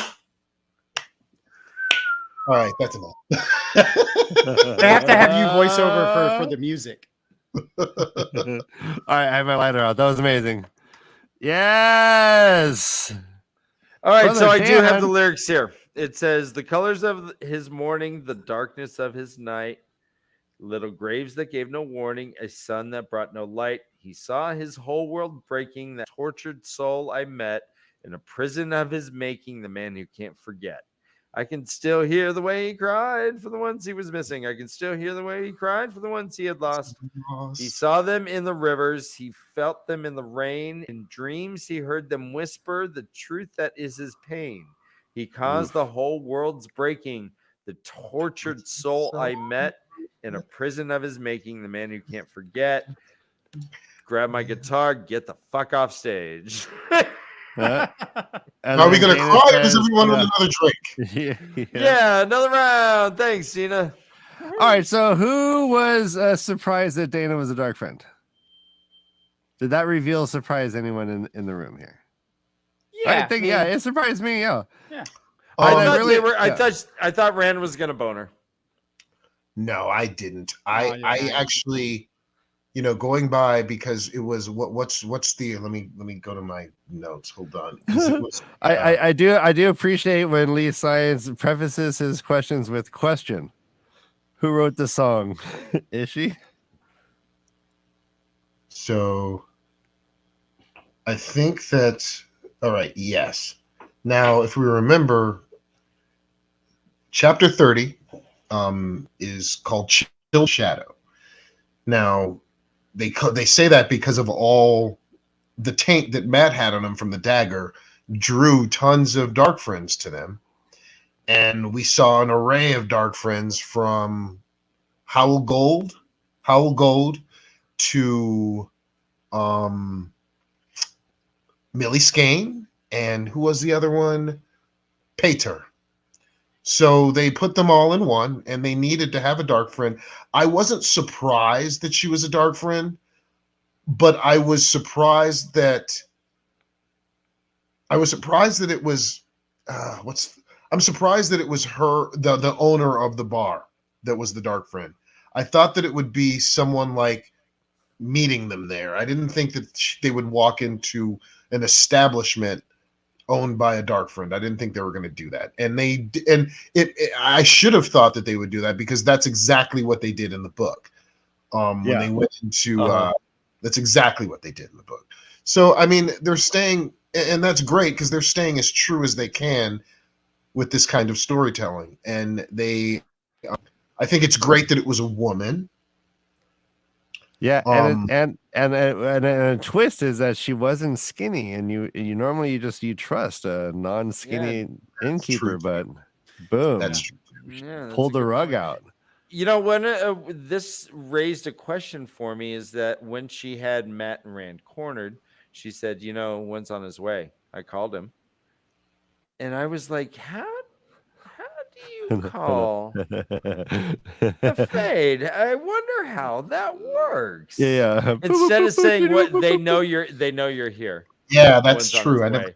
All right, that's enough. They have to have you voice over for the music. All right, I have my lighter out. That was amazing. Yes. All right, Brother so I do have Dan. the lyrics here. It says, "The colors of his morning, the darkness of his night, little graves that gave no warning, a sun that brought no light. He saw his whole world breaking, that tortured soul I met in a prison of his making, the man who can't forget. I can still hear the way he cried for the ones he was missing. I can still hear the way he cried for the ones he had lost. He saw them in the rivers. He felt them in the rain. In dreams, he heard them whisper the truth that is his pain. He caused the whole world's breaking. The tortured soul I met in a prison of his making, the man who can't forget. Grab my guitar, get the fuck off stage." Are we going to cry or does everyone want another drink? Yeah, another round. Thanks, Gina. All right, so who was surprised that Dana was a dark friend? Did that reveal surprise anyone in the room here? Yeah, I think it surprised me. Yeah. I thought Rand was gonna bone her. No, I didn't. I actually, going by, because it was what's the let me go to my notes. Hold on. It was, I do appreciate when Lee Science prefaces his questions with question. Who wrote the song? Is she? So I think that, all right, yes. Now, if we remember, chapter 30 is called Chill Shadow. Now, they say that because of all the taint that Matt had on him from the dagger drew tons of dark friends to them. And we saw an array of dark friends from Howl Gold to Millie Skane, and who was the other one? Pater. So they put them all in one, and they needed to have a dark friend. I wasn't surprised that she was a dark friend, but I was surprised that it was I'm surprised that it was her, the owner of the bar, that was the dark friend. I thought that it would be someone like meeting them there. I didn't think that they would walk into an establishment owned by a dark friend. I didn't think they were going to do that. And I should have thought that they would do that, because that's exactly what they did in the book. When they went into that's exactly what they did in the book. So I mean, they're staying, and that's great, because they're staying as true as they can with this kind of storytelling. And I think it's great that it was a woman. Yeah, and a twist is that she wasn't skinny, and you normally you trust a non-skinny innkeeper, but boom, that's true. Pulled the rug out. When this raised a question for me, is that when she had Matt and Rand cornered, she said, "One's on his way." I called him, and I was like, "How do you call a fade? I wonder how that works. Yeah. Instead of saying what they know you're here. Yeah, that's true. I never,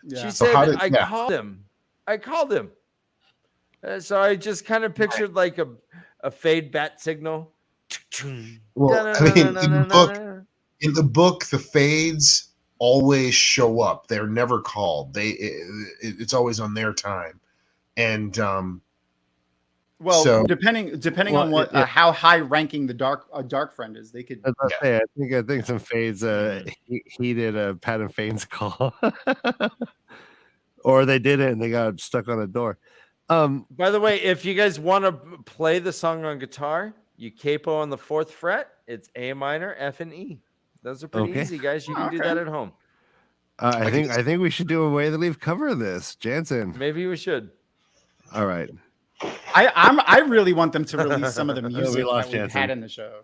She So said, how did- I yeah. called him. I called him. So I just kind of pictured like a fade bat signal. Well, I mean, in the book, the fades always show up. They're never called. It's always on their time. And well, so, depending on what how high ranking the dark friend is, they could. I think some fades he did a Pat and Fane's call, or they did it and they got stuck on a door. By the way, if you guys want to play the song on guitar, you capo on the 4th fret. It's A minor, F, and E. Those are pretty easy, guys. You can do that at home. I think we should do a Way to Leave cover of this, Jansen. Maybe we should. All right. I really want them to release some of the music we lost that we had in the show.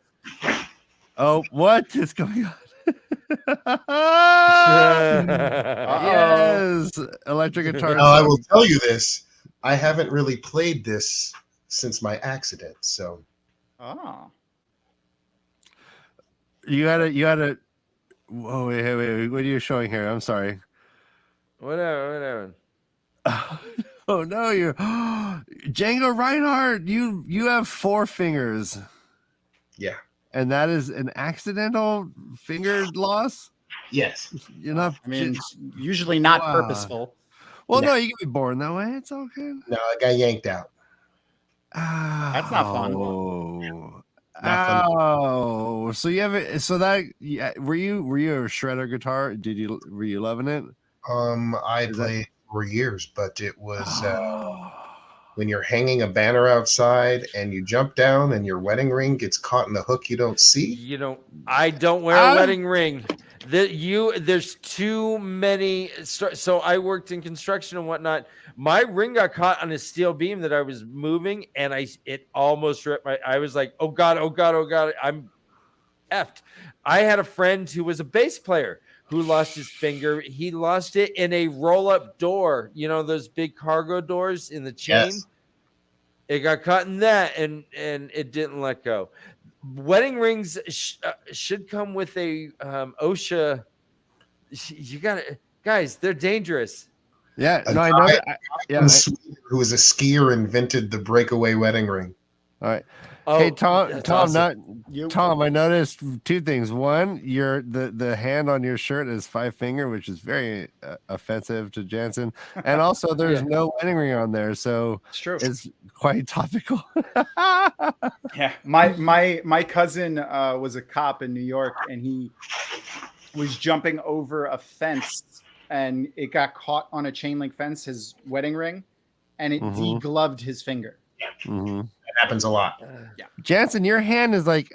Oh, what is going on? Yes, electric guitar. I will tell you this. I haven't really played this since my accident, so. Oh. You had a. Whoa, wait. What are you showing here? I'm sorry. Whatever. Oh no, you're Django Reinhardt. You have 4 fingers. Yeah. And that is an accidental finger loss? Yes. You're not. I mean, usually not purposeful. Well, no, you can be born that way. It's all good. No, I got yanked out. That's not fun. Oh, so you have it. So that were you a shredder guitar? Were you loving it? I played for years, but it was when you're hanging a banner outside and you jump down and your wedding ring gets caught in the hook you don't see. I don't wear a wedding ring. There's too many. So I worked in construction and whatnot. My ring got caught on a steel beam that I was moving, and it almost ripped I was like, oh god, I'm effed. I had a friend who was a bass player who lost his finger. He lost it in a roll-up door. You know those big cargo doors in the chain. Yes. It got caught in that, and it didn't let go. Wedding rings should come with a OSHA. You got to, guys. They're dangerous. Yeah, no, I know. Who was a skier invented the breakaway wedding ring. All right. Oh, hey, Tom, awesome. Tom. I noticed 2 things. One, the hand on your shirt is 5 finger, which is very offensive to Jansen, and also there's no wedding ring on there, so it's true. It's quite topical. Yeah, my cousin was a cop in New York, and he was jumping over a fence, and it got caught on a chain link fence, his wedding ring, and it degloved his finger. Mm-hmm. That happens a lot. Yeah, Jansen, your hand is like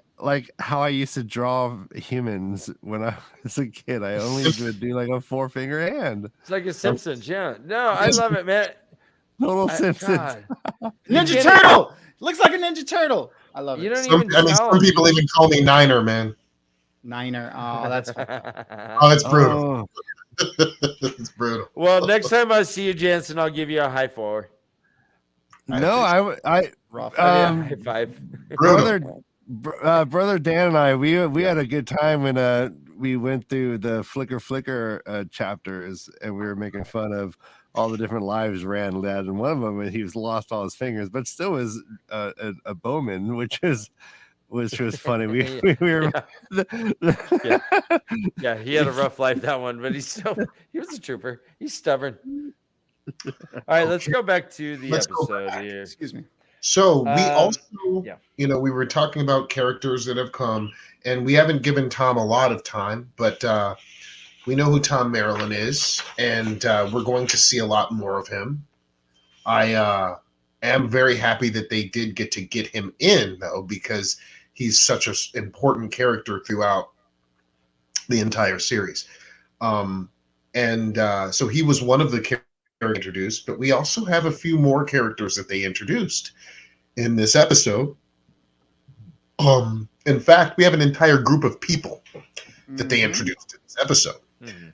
how I used to draw humans when I was a kid. I only would do like a 4-finger hand. It's like a Simpsons. Yeah, no, I love it, man. Total Simpsons. Ninja Turtle looks like a Ninja Turtle. I love it. You don't even. Some people even call me Niner, man. Niner. Oh, that's fun. Oh, that's brutal. It's brutal. Well, next time I see you, Jansen, I'll give you a high 4. No, high 5. Brother Dan and I, we had a good time when we went through the Flicker chapters, and we were making fun of all the different lives Rand led, and one of them he was lost all his fingers, but still was a bowman, which was funny. We were yeah, he had a rough life, that one, but he was a trooper. He's stubborn. All right, let's go back to the episode here. Excuse me. So we also, we were talking about characters that have come, and we haven't given Tom a lot of time, but we know who Tom Maryland is, and we're going to see a lot more of him. I am very happy that they did get him in, though, because he's such an important character throughout the entire series. So he was one of the characters introduced, but we also have a few more characters that they introduced in this episode. In fact, we have an entire group of people that they introduced in this episode. The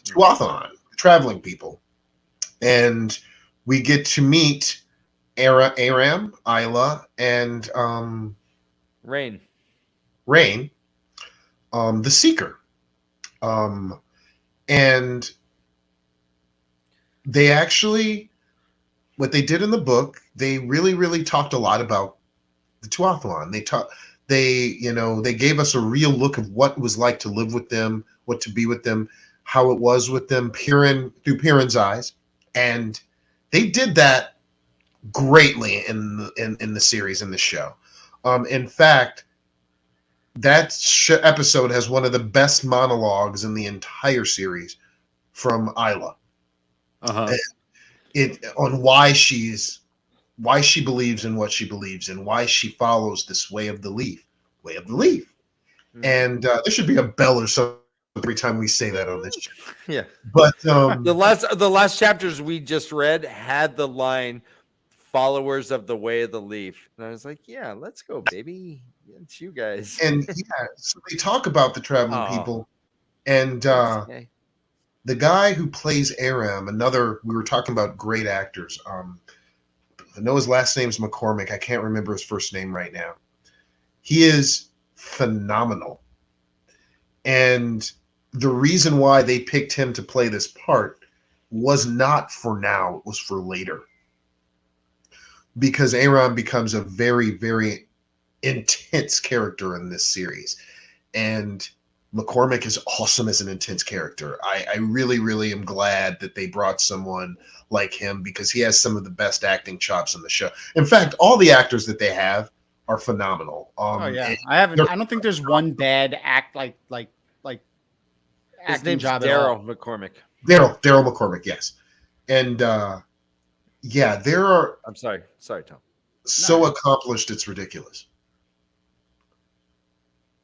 Tuathan, the traveling people. And we get to meet Aram, Isla, and Rain. The Seeker. And they actually, what they did in the book, they really, really talked a lot about the Tuathlon. They gave us a real look of what it was like to live with them, what to be with them, how it was with them, through Piran's eyes. And they did that greatly in the series, in the show. In fact, that episode has one of the best monologues in the entire series from Isla. On why she believes in what she believes in, why she follows this way of the leaf. Mm-hmm. And there should be a bell or something every time we say that on this show. Yeah. But the last chapters we just read had the line "followers of the way of the leaf," and I was like, "Yeah, let's go, baby. It's you guys." And so they talk about the traveling people, and the guy who plays Aram, we were talking about great actors. I know his last name's McCormick. I can't remember his first name right now. He is phenomenal. And the reason why they picked him to play this part was not for now, it was for later. Because Aram becomes a very, very intense character in this series. And McCormick is awesome as an intense character. I really, really am glad that they brought someone like him, because he has some of the best acting chops on the show. In fact, all the actors that they have are phenomenal. I don't think there's one bad acting job at all. McCormick. Daryl McCormick, yes. And there are. I'm sorry, Tom. So accomplished, it's ridiculous.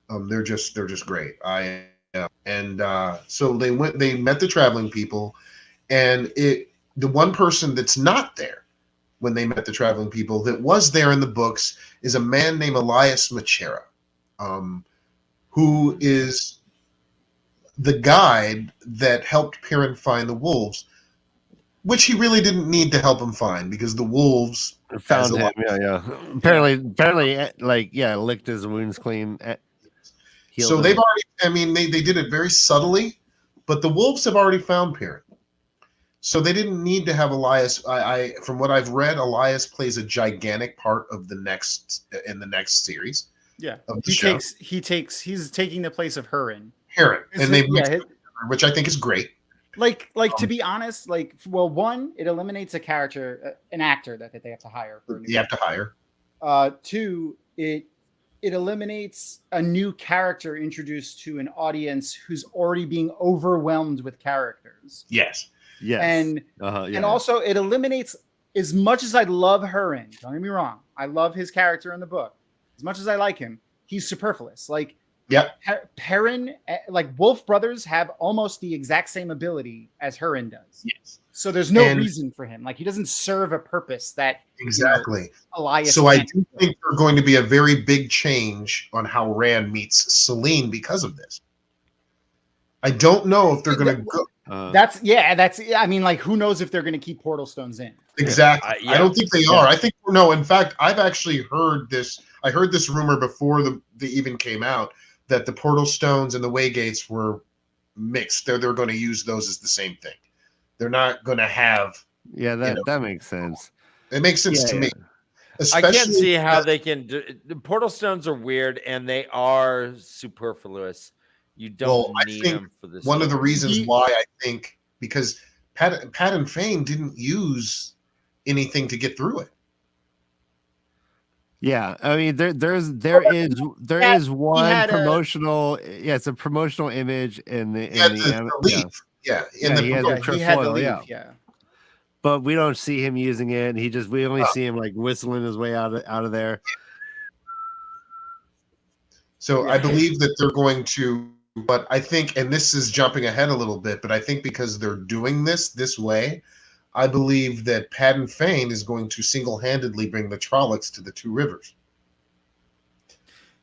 They're just great. So they met the traveling people, and the one person that's not there when they met the traveling people that was there in the books is a man named Elias Machera, who is the guide that helped Piran find the wolves, which he really didn't need to help him find, because the wolves found him. Yeah. Apparently, licked his wounds clean. So they've already, they did it very subtly, but the wolves have already found Piran. So they didn't need to have Elias. From what I've read, Elias plays a gigantic part of in the next series. Yeah. He's taking the place of Hurin. And they which I think is great. To be honest, one, it eliminates an actor that they have to hire. You have to hire. Two, it eliminates a new character introduced to an audience who's already being overwhelmed with characters. Yes. And also it eliminates, as much as I love Hurin, don't get me wrong, I love his character in the book. As much as I like him, he's superfluous. Perrin, Wolf Brothers have almost the exact same ability as Hurin does. Yes. So there's no reason for him. He doesn't serve a purpose that Elias. So I do think there's going to be a very big change on how Rand meets Selene because of this. I don't know if they're going to go. Who knows if they're going to keep portal stones in? Exactly. I don't think they are. I think in fact, I've actually heard this. I heard this rumor before they even came out, that the portal stones and the waygates were mixed. They're going to use those as the same thing. They're not going to have. Yeah, that makes sense. It makes sense to me. I can't see how they can. The portal stones are weird, and they are superfluous. You don't need them for this. One of the reasons why, I think, because Pat and Fane didn't use anything to get through it. Yeah, there is one promotional. It's a promotional image in the leaf. Yeah, he had the leaf. Yeah, but we don't see him using it. We only see him whistling his way out of there. So I believe that they're going to. But I think, and this is jumping ahead a little bit, but I think because they're doing this way, I believe that Pat Fane is going to single-handedly bring the Trollocs to the Two Rivers.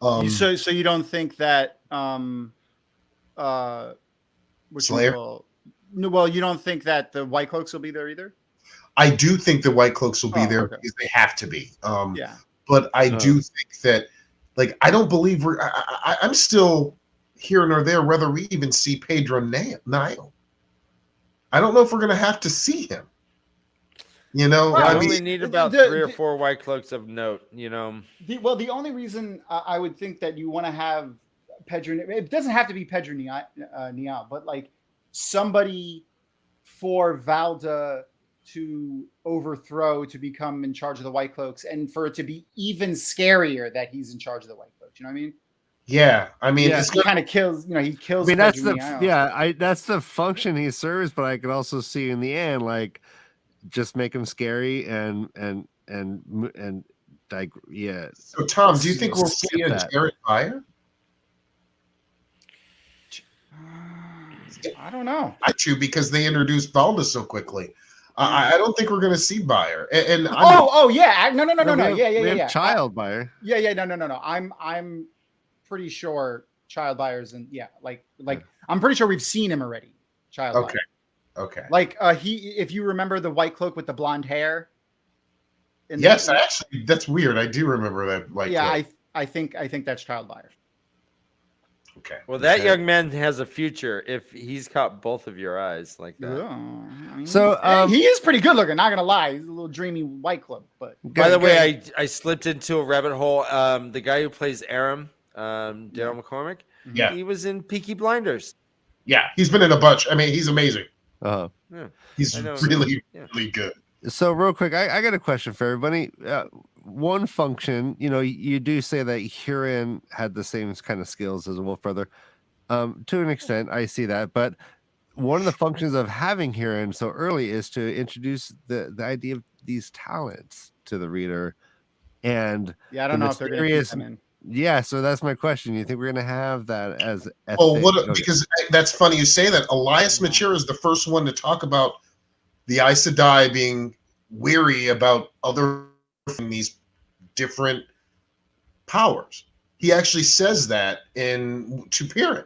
So you don't think that Slayer? You don't think that the White Cloaks will be there either? I do think the White Cloaks will be there okay. because they have to be. Yeah. But I do think that, like, I don't believe I'm still here nor there whether we even see Pedro Nile. I don't know if we're going to have to see him. You know, I mean, only need about 3 or 4 White Cloaks of note, you know. The only reason I would think that you want to have Pedro, it doesn't have to be Pedro Nial, but like somebody for Valda to overthrow to become in charge of the White Cloaks, and for it to be even scarier that he's in charge of the White Cloaks. You know what I mean? Yeah, I mean, he kind of kills. You know, he kills. I mean, that's Pedro Nial. that's the function he serves. But I could also see in the end, like, just make him scary and like, yeah. So Tom, do you think we'll see a Jared Buyer? I don't know. I do, because they introduced Valda so quickly. I don't think we're going to see Buyer. And no, yeah. Child Buyer. Yeah, no. I'm pretty sure Child Buyer's and I'm pretty sure we've seen him already. Child Buyer. Okay. Like if you remember the White Cloak with the blonde hair. Yes, actually, that's weird. I do remember that. Like, yeah, I think that's Child Buyer. Okay. Well, that young man has a future if he's caught both of your eyes like that. Yeah, I mean, so he is pretty good looking. Not gonna lie, he's a little dreamy White Cloak. But by the way, I slipped into a rabbit hole. The guy who plays Aram, Daryl McCormick. Yeah, he was in Peaky Blinders. Yeah, he's been in a bunch. I mean, he's amazing. Yeah. He's really good. So real quick, I got a question for everybody. One function, you know, you do say that Huron had the same kind of skills as a Wolf Brother. To an extent, I see that. But one of the functions of having Huron so early is to introduce the idea of these talents to the reader. And I don't know if they're going to come in. Yeah, so that's my question. You think we're going to have that as a because that's funny you say that. Elias Mature is the first one to talk about the Aes Sedai being weary about other these different powers. He actually says that to Piran.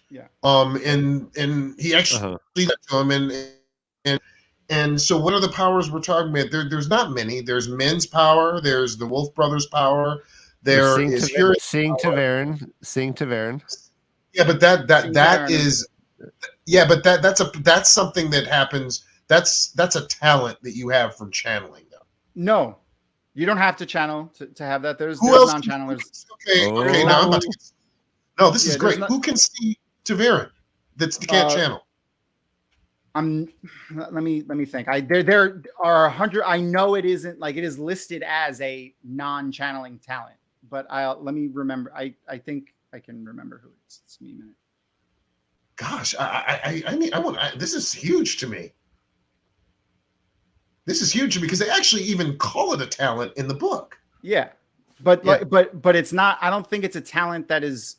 Yeah. And he actually leads that to him. And so what are the powers we're talking about? There's not many. There's Men's power. There's the Wolf Brothers' power. There is Sing TAVERN. Yeah, but that's something that happens. That's a talent that you have from channeling, though. No, you don't have to channel to have that. There's non-channelers. Okay. No, this is great. Who can see TAVERN that can't channel? Let me think. There are 100. I know it isn't like it is listed as a non-channeling talent, but let me remember. I think I can remember who it is. It's me a minute. Gosh, I mean, this is huge to me. This is huge because they actually even call it a talent in the book. Yeah. But it's not. I don't think it's a talent that is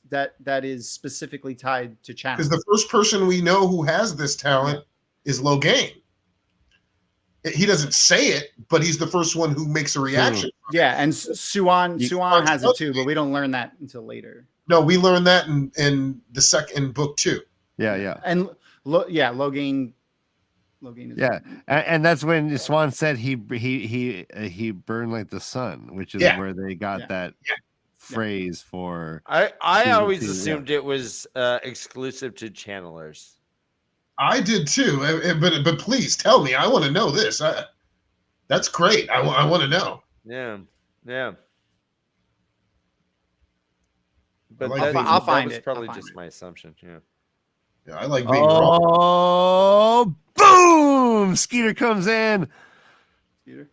specifically tied to channel. Because the first person we know who has this talent is Logain. He doesn't say it, but he's the first one who makes a reaction. Yeah, and Suan has it too, but we don't learn that until later. No, we learn that in the second book too. Yeah. And Logain. Yeah, and that's when Swan said he burned like the sun, which is where they got that phrase for. I always assumed it was exclusive to channelers. I did too, but please tell me. I want to know this. That's great. I want to know. Yeah. But I'll find it. Probably just my assumption. Yeah, I like being wrong. Boom! Skeeter comes in. Skeeter.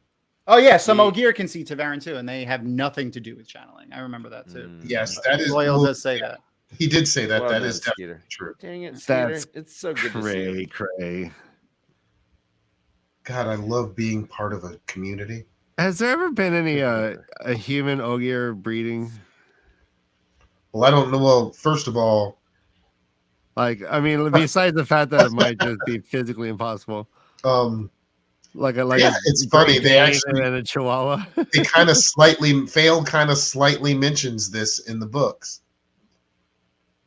Oh yeah, some Ogier can see TAVERN too, and they have nothing to do with channeling. I remember that too. Yes, that is. Loyal does say that. He did say that. That is definitely true. Dang it, Skeeter. It's so good to see. Cray. God, I love being part of a community. Has there ever been any a human Ogier breeding? Well, I don't know. Well, first of all, like, I mean, besides the fact that it might just be physically impossible. It's funny. They actually and a Chihuahua. They kind of slightly mentions this in the books.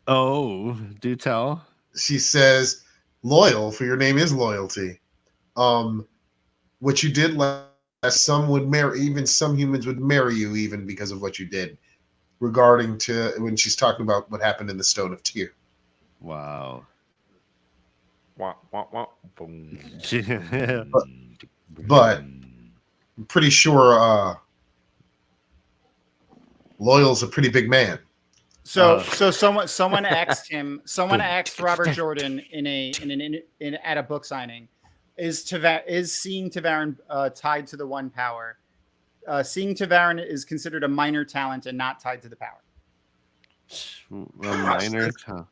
Oh, do tell. She says, "Loyal, for your name is loyalty." When what you did last, some would marry, even some humans would marry you even because of what you did, regarding to when she's talking about what happened in the Stone of Tear. Wow. Wah, wah, wah, boom. But I'm pretty sure Loyal's a pretty big man. So someone asked him. Someone asked Robert Jordan at a book signing, is seeing TAVERN tied to the one power? Seeing TAVERN is considered a minor talent and not tied to the power. A minor talent.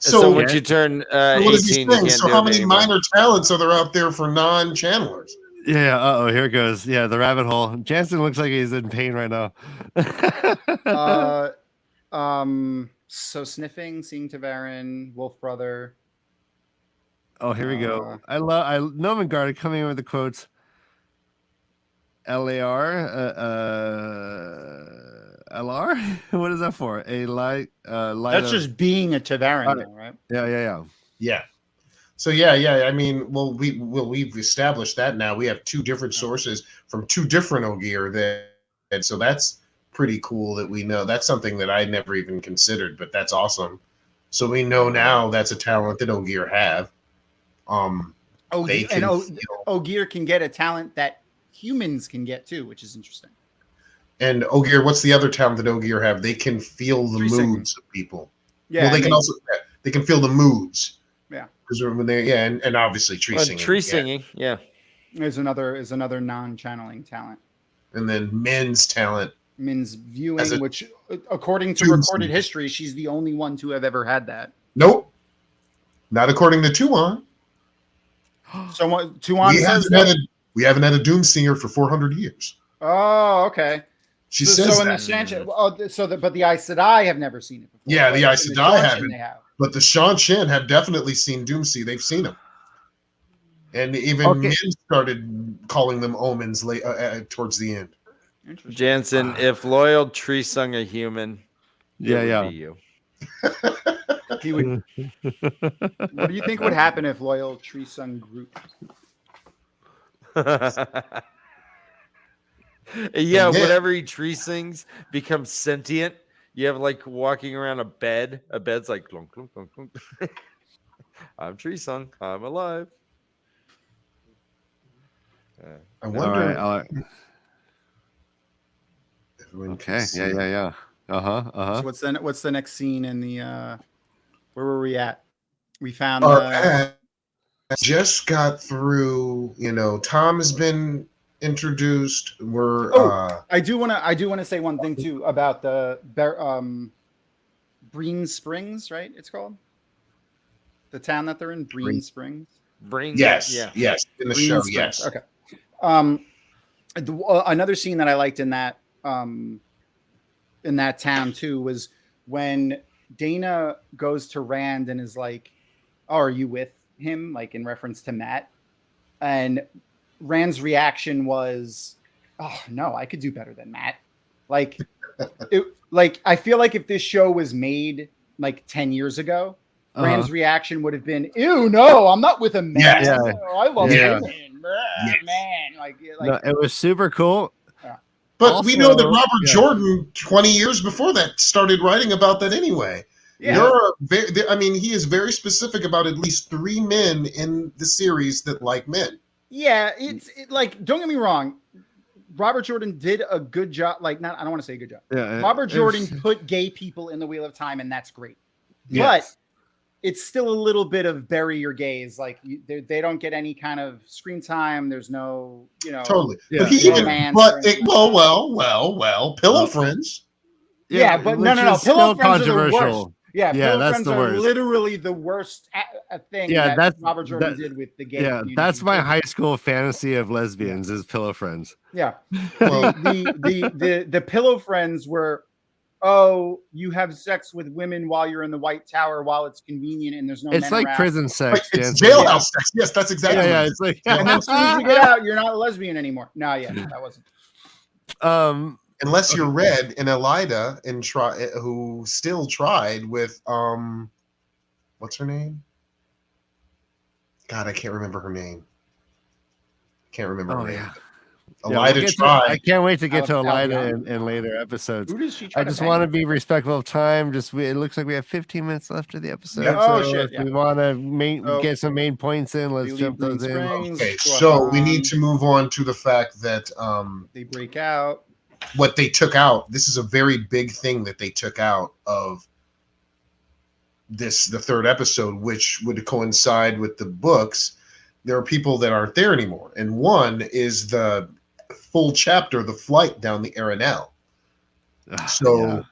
So once you turn so what is he 18, you saying? can't So do how it many anymore. minor talents are there out there for non-channelers? Yeah. Oh, here it goes. Yeah, the rabbit hole. Jansen looks like he's in pain right now. So sniffing, seeing TAVERN, Wolf Brother. Oh, here we go. I Nomengard coming in with the quotes. LAR, LR. What is that for? A light. That's just being a TAVERN, though, right? Yeah. So yeah. I mean, we've established that now. We have two different sources from two different Ogier and so that's pretty cool that we know. That's something that I never even considered, but that's awesome. So we know now that's a talent that Ogier have. Ogier can get a talent that humans can get too, which is interesting. And Ogier, what's the other talent that Ogier have? They can feel the moods of people. Yeah, well, they can feel the moods. Yeah, because when they and obviously tree singing. Tree singing, yeah. Is another non-channeling talent. And then Min's talent. Min's viewing, which according to recorded history, she's the only one to have ever had that. Nope, not according to Tuan. So what Tuan says? We haven't had a Doomsinger for 400 years. Oh, okay. She says so in that. The Shanchen, but the Aes Sedai have never seen it before. Yeah, the Aes Sedai haven't. Have. But the Shan have definitely seen Doomsee. They've seen him. And even Min started calling them omens towards the end. Jansen, if Loyal Tree sung a human, it would be you. He would. What do you think would happen if Loyal Tree sung Groot? Yeah, whatever he tree sings becomes sentient. You have like walking around a bed. A bed's like clunk, clunk, clunk, clunk. I'm tree sung. I'm alive. I wonder. All right. Okay. Yeah. So what's the next scene in the? Where were we at? We found. Just got through. Tom has been introduced. I do want to say one thing too about the Breen Springs, right? It's called the town that they're in, Breen Springs. Yes, in the show, Springs. yes. Okay. Another scene that I liked in that town too was when Dana goes to Rand and is like, "Oh, are you with him?" Like in reference to Matt, and Rand's reaction was, "Oh no, I could do better than Matt." Like, I feel like if this show was made like 10 years ago, Rand's reaction would have been, "Ew, no, I'm not with a man. Yeah. I love women, Yes. man." Like no, it was super cool. But Also, we know that Robert Jordan, 20 years before that, started writing about that anyway. Yeah. He is very specific about at least 3 men in the series that like men. Yeah, it's like, don't get me wrong, Robert Jordan did a good job. Like, I don't want to say a good job. Yeah, Robert Jordan put gay people in the Wheel of Time, and that's great. Yes. But it's still a little bit of bury your gays. Like, they don't get any kind of screen time. There's no, totally. Yeah. But pillow friends. Yeah, but no. Pillow friends are the worst. Yeah, Pillow Friends the are worst. Literally the worst thing that Robert Jordan did with the gay community. That's my high school fantasy of lesbians is Pillow Friends. Yeah. The Pillow Friends were, oh, you have sex with women while you're in the White Tower while it's convenient and there's no men It's like around. prison sex. It's jailhouse sex. Yes, that's exactly Yeah, it's like And then as soon as you get out, you're not a lesbian anymore. No, that wasn't. Unless you're Red and Elida who still tried with what's her name? God, I can't remember her name. Can't remember her name. Yeah. Elida I tried. can't wait to get to Elida Albion. in later episodes. Who does she try I to just bang? want to be respectful of time. It looks like we have 15 minutes left of the episode. Yep. Oh, so shit, if we want to get some main points in, let's We jump leave those in. Springs, Okay, go so we on. need to move on to the fact that They break out. what they took out. This is a very big thing that they took out of the third episode, which would coincide with the books. There are people that aren't there anymore, and one is the full chapter, the flight down the Roniel. So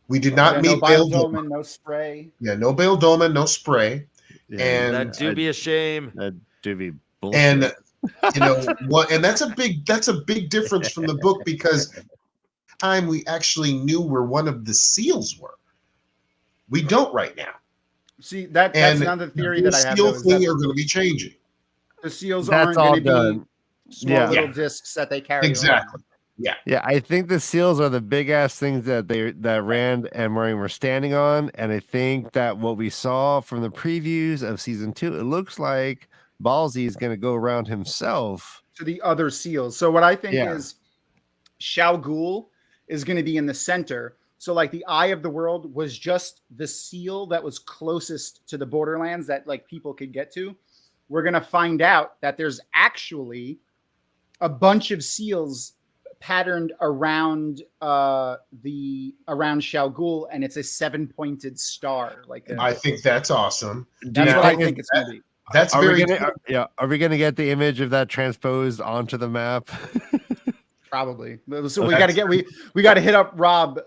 we did not meet no Bail Doman, no spray. Yeah, no Bail Doman, no spray. Yeah, And That do be a shame. that do be bullshit. And what? And that's a big difference from the book, because time we actually knew where one of the seals were. We don't right now. See, that's another theory that I have. The seal thing are going to be changing. The seals That's aren't all going to done. be small little discs that they carry. Exactly. Around. Yeah, I think the seals are the big ass things that Rand and Maureen were standing on, and I think that what we saw from the previews of season 2, it looks like Ballsy is going to go around himself To the other seals. So what I think Yeah. is Shao Ghul is going to be in the center. So like the Eye of the World was just the seal that was closest to the Borderlands that like people could get to. We're going to find out that there's actually a bunch of seals patterned around around Shao Ghul, and it's a 7-pointed star. I think that's awesome. That's what I think it's going to be. That's Are very we gonna get the image of that transposed onto the map? Probably. So we got to hit up Rob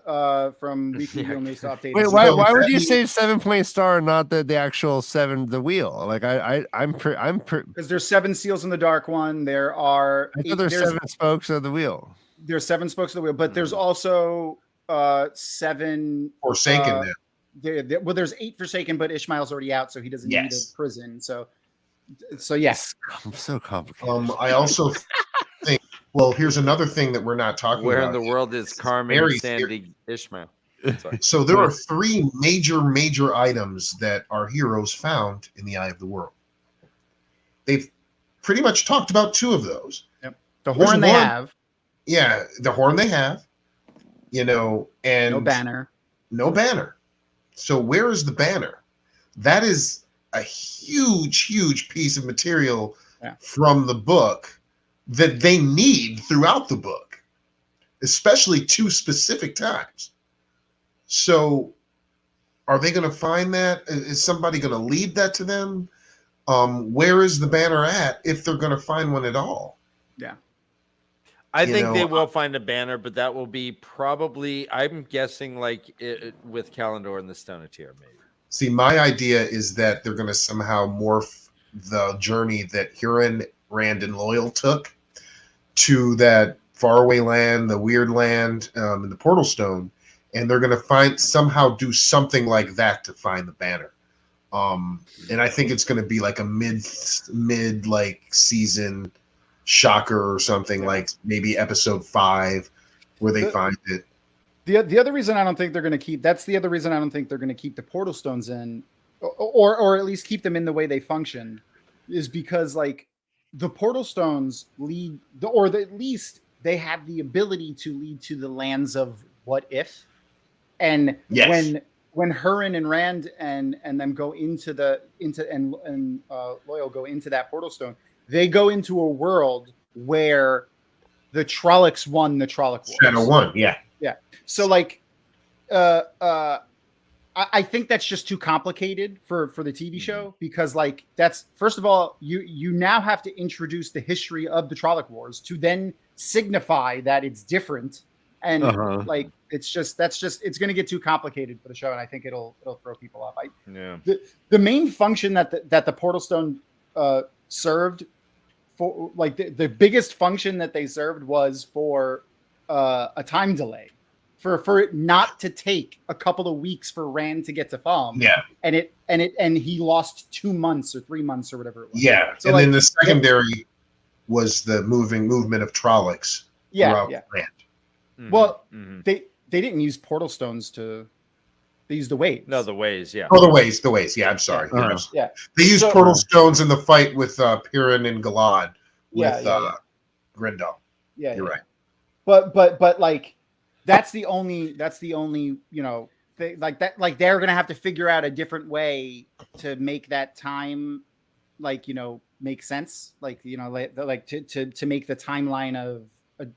from Weekly Wheel News to update. Wait, us. why would you say 7-point star, not the actual 7, the wheel? Like I'm Because there's 7 seals in the dark one. There are I thought there's 7 spokes of the wheel. There's 7 spokes of the wheel, but there's also 7 Forsaken. well, there's 8 Forsaken, but Ishmael's already out, so he doesn't need a prison. So yes, I'm so complicated. I also think. Well, here's another thing that we're not talking Where about. in the world is Carmen very and Sandy Ishmael? Sorry. So there are 3 major items that our heroes found in the Eye of the World. They've pretty much talked about 2 of those. Yep. The horn they have. Yeah, the horn they have. And No banner. No banner. So where is the banner? That is a huge piece of material from the book that they need throughout the book, especially 2 specific times. So are they going to find that? Is somebody going to lead that to them? Where is the banner at, if they're going to find one at all? Yeah. I think they will find a banner, but that will be probably, I'm guessing, like with Kalendor and the Stone of Tyr, maybe. See, my idea is that they're going to somehow morph the journey that Huron, Rand, and Loyal took to that faraway land, the weird land, and the Portal Stone, and they're going to somehow do something like that to find the banner. And I think it's going to be like a mid like season shocker or something, like maybe episode 5 where they find it. The other reason I don't think they're going to keep the Portal Stones in, or at least keep them in the way they function, is because like the Portal Stones lead, at least they have the ability to lead to the lands of what if, and when Huron and Rand and them go into Loyal go into that Portal Stone, they go into a world where the Trollocs won the Trolloc Wars. Shadow won, yeah. So like, I think that's just too complicated for the TV show, because like that's, first of all, you now have to introduce the history of the Trolloc Wars to then signify that it's different, and like it's going to get too complicated for the show, and I think it'll throw people off. The main function that the Portal Stone served for, like the biggest function that they served was for a time delay. For it not to take a couple of weeks for Rand to get to Falm. Yeah. And he lost 2 months or 3 months or whatever it was. Yeah. So and then the secondary was the movement of Trollocs throughout Rand. Mm-hmm. Well, they didn't use Portal Stones they used the Ways. No, the Ways, yeah. Oh, the Ways. Yeah, I'm sorry. Yeah. They used Portal Stones in the fight with Piran and Galad with Grendel. Yeah, You're right. But like that's the only like that, like they're gonna have to figure out a different way to make that time make sense, like to make the timeline of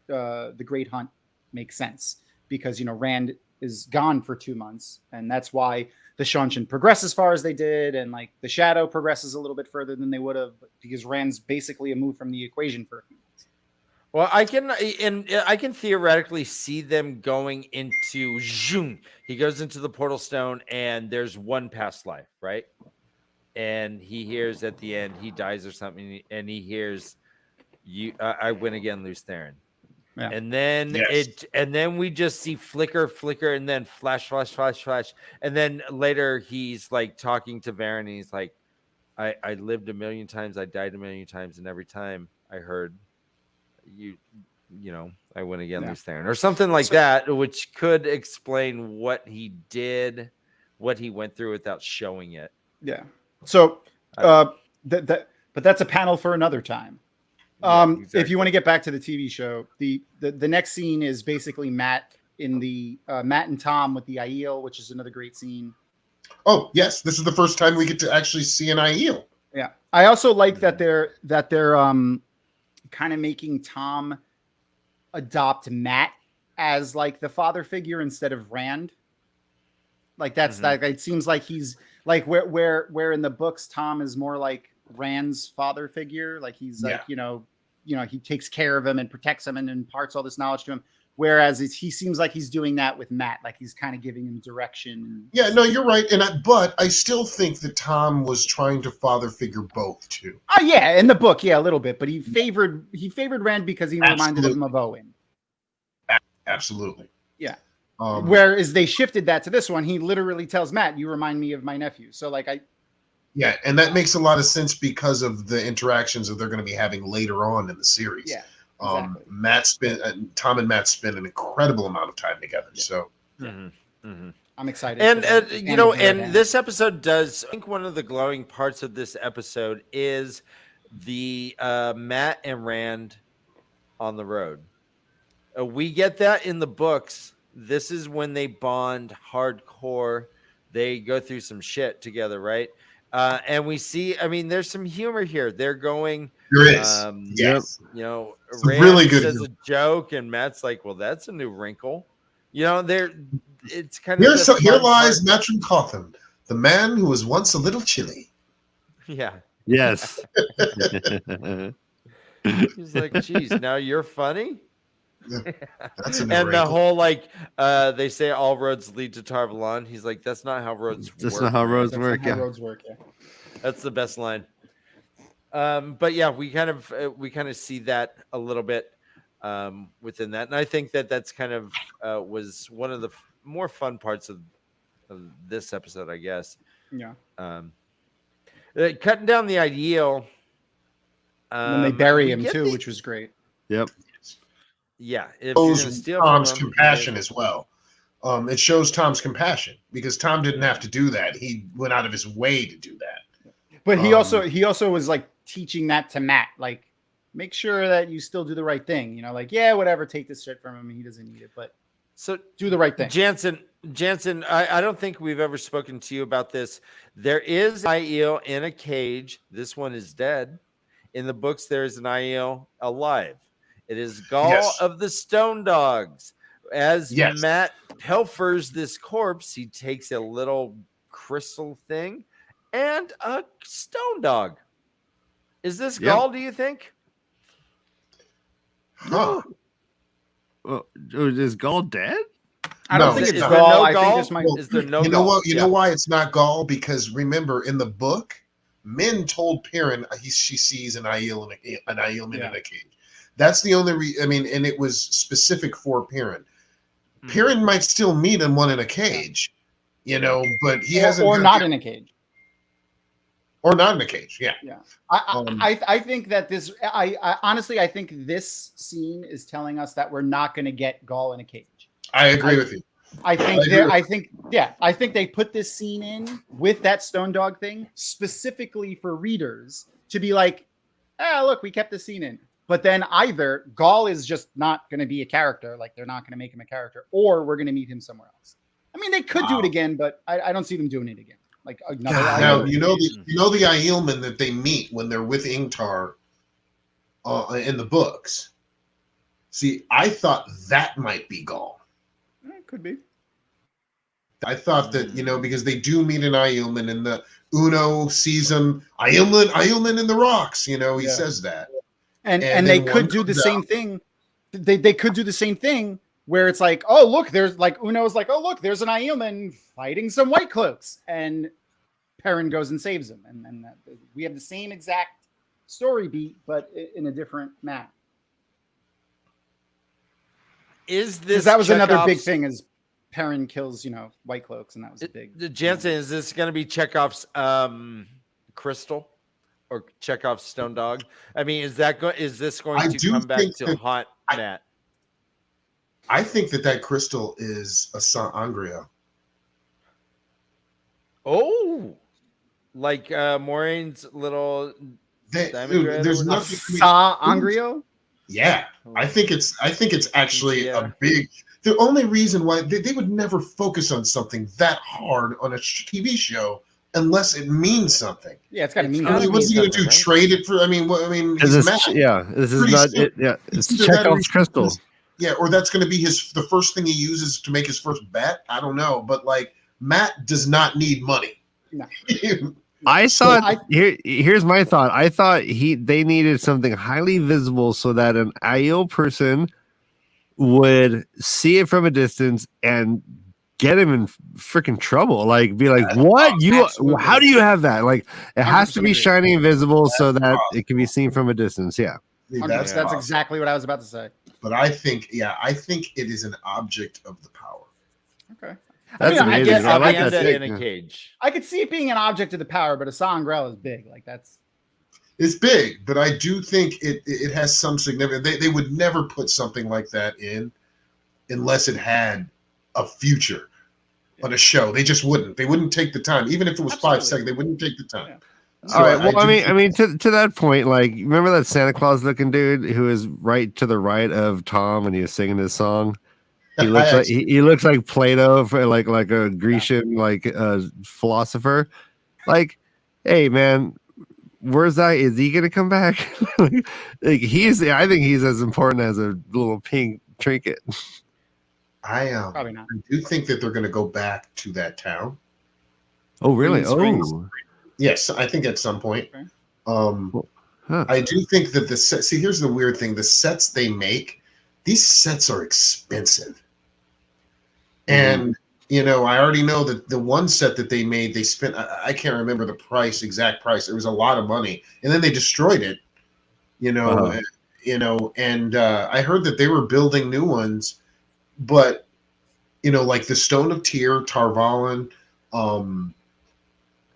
the Great Hunt make sense, because Rand is gone for 2 months, and that's why the Shanshan progress as far as they did, and like the Shadow progresses a little bit further than they would have, because Rand's basically moved from the equation for a few months. Well, I can theoretically see them going into June. He goes into the portal stone, and there's one past life, right? And he hears at the end he dies or something, and he hears you. I win again, lose Theron. Yeah. And then then we just see flicker, and then flash, and then later he's like talking to Varen, and he's like, "I lived a million times, I died a million times, and every time I heard." I win again, lose Theron, or something like that, which could explain what he did, what he went through without showing it. Yeah. So, but that's a panel for another time. Exactly. If you want to get back to the TV show, the next scene is basically Matt and Tom with the Aiel, which is another great scene. Oh yes, this is the first time we get to actually see an Aiel. Yeah, I also like that they're kind of making Tom adopt Matt as like the father figure instead of Rand. Like that's like, it seems like he's like where in the books Tom is more like Rand's father figure. Like he's like, he takes care of him and protects him and imparts all this knowledge to him. Whereas he seems like he's doing that with Matt, like he's kind of giving him direction. Yeah, no, you're right. But I still think that Tom was trying to father figure both too. Oh yeah, in the book, yeah, a little bit. But he favored Rand because he reminded him of Owen. Absolutely. Yeah. Whereas they shifted that to this one, he literally tells Matt, "You remind me of my nephew." So like Yeah, and that makes a lot of sense because of the interactions that they're going to be having later on in the series. Yeah. Exactly. Tom and Matt spend an incredible amount of time together. Yeah. So I'm excited. And and this episode does, I think one of the glowing parts of this episode is the Matt and Rand on the road. We get that in the books. This is when they bond hardcore. They go through some shit together, right? And we see, there's some humor here. They're going. There is. Yes. Rand really good says a joke, and Matt's like, "Well, that's a new wrinkle." It's kind of here lies Matrim Cotham, the man who was once a little chilly. Yeah. Yes. He's like, "Geez, now you're funny." Yeah, that's a new and wrinkle. the whole they say all roads lead to Tarvalon. He's like, "That's not how roads work." That's not how roads work. Yeah. Roads work. Yeah. That's the best line. But yeah, we kind of see that a little bit within that, and I think that's kind of was one of the more fun parts of this episode, I guess. Yeah. Cutting down the Aiel. And they bury him too, which was great. Yep. Yeah. If shows Tom's compassion as well. It shows Tom's compassion because Tom didn't have to do that. He went out of his way to do that. But he also was like teaching that to Matt, like make sure that you still do the right thing. Like, yeah, whatever, take this shit from him. He doesn't need it, but so do the right thing. Jansen, I don't think we've ever spoken to you about this. There is an Aiel in a cage. This one is dead. In the books, there is an Aiel alive. It is Gall of the Stone Dogs. As Matt pilfers this corpse, he takes a little crystal thing and a stone dog. Is this Gall, do you think? Huh. Well, is Gall dead? I don't think it's Gall. I think this might. Is there no You know Gall? what? You know why it's not Gall? Because remember, in the book, Min told Perrin she sees an Aiel in a cage. That's the only and it was specific for Perrin. Perrin might still meet one in a cage, but he hasn't. Or not in a cage. Or not in a cage, yeah. Yeah. I think that this. I honestly, I think this scene is telling us that we're not going to get Gall in a cage. I agree with you. I think they put this scene in with that stone dog thing specifically for readers to be like, look, we kept the scene in. But then either Gaul is just not going to be a character, like they're not going to make him a character, or we're going to meet him somewhere else. I mean, they could do it again, but I don't see them doing it again. Like another. Now you know the Aielman that they meet when they're with Ingtar in the books. See, I thought that might be Gaul. It could be. I thought that, because they do meet an Aielman in the Uno season. Aielman in the rocks, he says that. And they could do the same thing. They could do the same thing where it's like, oh, look, there's like Uno's like, oh, look, there's an Aielman fighting some white cloaks. And Perrin goes and saves him. And we have the same exact story beat, but in a different manner. Is this that was another big thing is Perrin kills, white cloaks, and that was a big. Jansen, is this going to be Chekhov's crystal or Chekhov's stone dog? I mean, is this going to come back to haunt Matt? I think that crystal is a Sangria. Oh, like Maureen's little. There's nothing. Sangrio. Yeah, I think it's actually a big. The only reason why they would never focus on something that hard on a TV show unless it means something. Yeah, it's got to mean. What's he going to do? Right? Trade it for? I mean, this is not it. Yeah, it's Chekhov's crystal. Yeah, or that's going to be the first thing he uses to make his first bet. I don't know, but like Matt does not need money. No. Here's my thought. I thought they needed something highly visible so that an Aiel person would see it from a distance and get him in freaking trouble. Like, be like, what? How do you have that? Like, it has to be shiny and visible so that it can be seen from a distance. Yeah. That's exactly what I was about to say. But I think it is an object of the power. Okay. That's amazing. I like that in a cage. I could see it being an object of the power, but a Sangreal is big. Like it's big, but I do think it has some significance. They would never put something like that in unless it had a future on a show. They just wouldn't. They wouldn't take the time, even if it was 5 seconds. They wouldn't take the time. Yeah. So all right. Well, I mean, to that point, like, remember that Santa Claus looking dude who is right to the right of Tom and he was singing his song? He looks like he looks like Plato, like a Grecian philosopher. Like, hey man, where's that? Is he gonna come back? I think he's as important as a little pink trinket. Probably not. I do think that they're gonna go back to that town. Oh really? Oh yes, I think at some point. Okay. I do think that the set. See, here's the weird thing: the sets they make, these sets are expensive. And, I already know that the one set that they made, they spent, I can't remember the exact price. It was a lot of money. And then they destroyed it, and I heard that they were building new ones, but, like the Stone of Tyr, Tarvalin,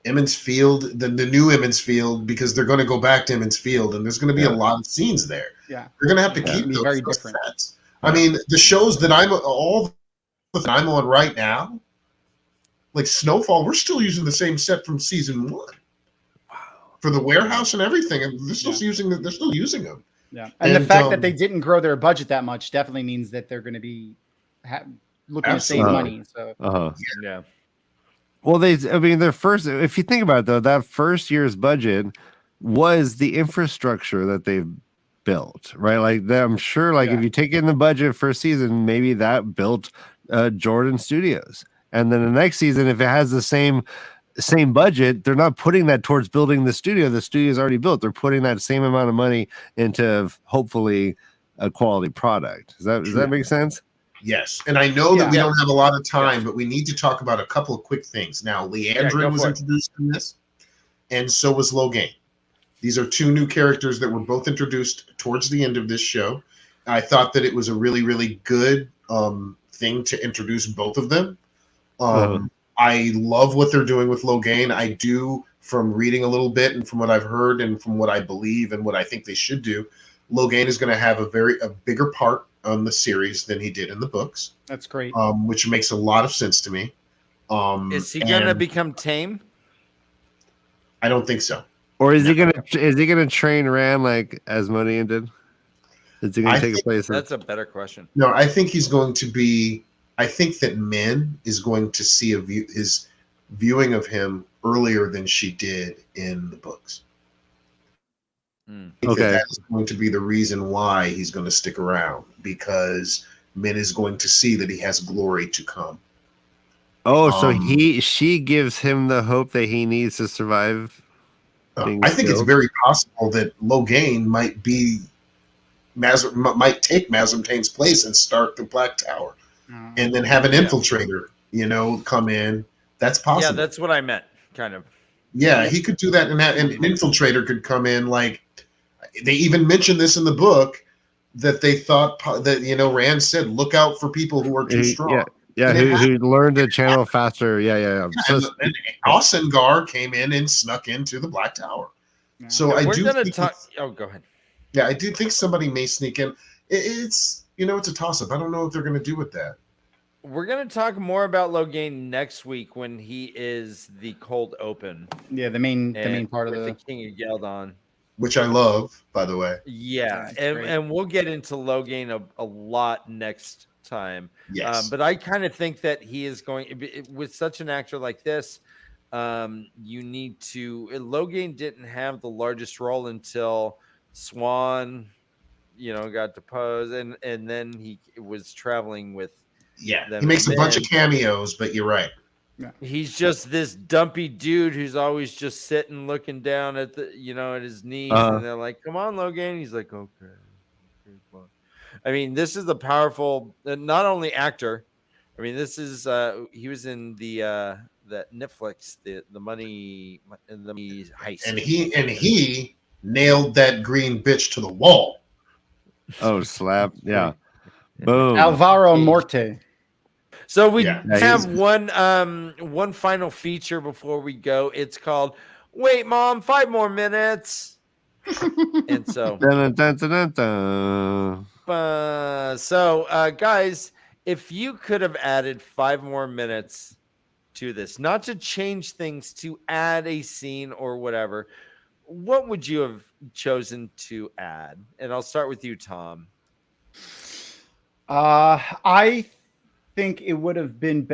Emmons Field, the new Emmons Field, because they're going to go back to Emmons Field and there's going to be a lot of scenes there. Yeah. They're going to have to keep those very different sets. I mean, the shows that I'm on right now, like Snowfall, we're still using the same set from season 1. Wow. For the warehouse and everything, and they're still using them. Yeah, and the fact that they didn't grow their budget that much definitely means that they're going to be looking to save money. So yeah. Well, their first, if you think about it though, that first year's budget was the infrastructure that they've built, right? Like I'm sure, if you take in the budget for a season, maybe that built Jordan Studios, and then the next season, if it has the same budget, they're not putting that towards building the studio. The studio's already built. They're putting that same amount of money into hopefully a quality product. Does that make sense? Yes, and I know that we don't have a lot of time, but we need to talk about a couple of quick things. Now, Leandrin was introduced in this, and so was Logain. These are 2 new characters that were both introduced towards the end of this show. I thought that it was a really, really good thing to introduce both of them. I love what they're doing with Logain. I do, from reading a little bit and from what I've heard and from what I believe and what I think they should do, Logain is going to have a bigger part on the series than he did in the books. That's great. Which makes a lot of sense to me. Is he going to become tame? I don't think so. Or is he gonna train Ran like Asmodean did? Is he going to take a place? That's a better question. No, I think he's going to be. I think that Min is going to see his viewing of him earlier than she did in the books. Okay, that is going to be the reason why he's going to stick around, because Min is going to see that he has glory to come. Oh, so she gives him the hope that he needs to survive. I think it's very possible that Logain might take Mazamtane's place and start the Black Tower, and then have an infiltrator, come in. That's possible. Yeah, that's what I meant, kind of. Yeah, he could do that, and an infiltrator could come in. Like, they even mentioned this in the book, that they thought that Rand said, "Look out for people who are too strong." Yeah, who learned to channel faster. Yeah. And Osengar came in and snuck into the Black Tower. Yeah. So I do think talk. Oh, go ahead. Yeah, I do think somebody may sneak in. It's it's a toss up. I don't know what they're going to do with that. We're going to talk more about Logain next week when he is the cold open. Yeah, the main part of the King of Geldon, which I love, by the way. Yeah, and we'll get into Logain a lot next time. Yes, but I kind of think that he is going, with such an actor like this, you need to. Logain didn't have the largest role until Swan, got deposed, and then he was traveling with. Yeah, he makes a bunch of cameos, but you're right. Yeah. He's just this dumpy dude who's always just sitting, looking down at at his knees, and they're like, "Come on, Logain." He's like, "Okay." I mean, this is the powerful, not only actor. I mean, this is he was in the Netflix, the money heist, and he nailed that green bitch to the wall. Oh, slap! Yeah, boom. Alvaro Morte. So we have one final feature before we go. It's called "Wait, Mom, 5 more minutes." And so, guys, if you could have added 5 more minutes to this, not to change things, to add a scene or whatever, what would you have chosen to add? And I'll start with you, Tom. I think it would have been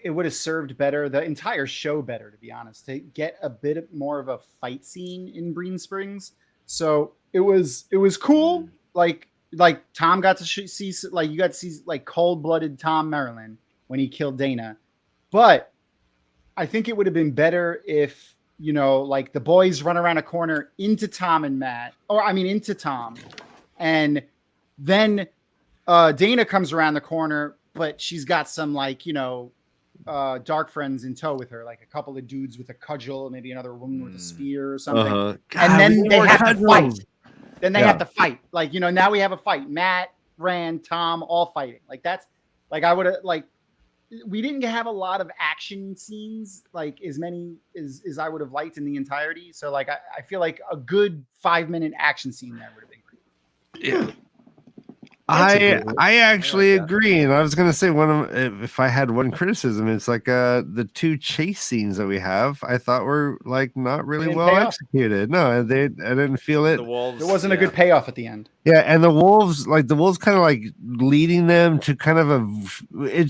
it would have served better, the entire show better, to be honest, to get a bit more of a fight scene in Green Springs. So it was cool. Like Tom got to see, like, you got to see like cold-blooded Tom Maryland when he killed Dana. But I think it would have been better if, like, the boys run around a corner into Tom and Matt, into Tom, and then Dana comes around the corner, but she's got some, like, dark friends in tow with her, like a couple of dudes with a cudgel, maybe another woman with a spear or something. God, and then they have to fight. Then they have to fight. Like, now we have a fight. Matt, Rand, Tom, all fighting. Like, that's like, I would have, like, we didn't have a lot of action scenes, like as many as I would have liked in the entirety. So, like, I feel like a good 5-minute action scene there would have been great. Yeah. I actually agree, and I was gonna say if I had one criticism, it's like the 2 chase scenes that we have, I thought were like not really well executed. No, I didn't feel it. The wolves, there wasn't a good payoff at the end. Yeah, and the wolves kind of like leading them to kind of it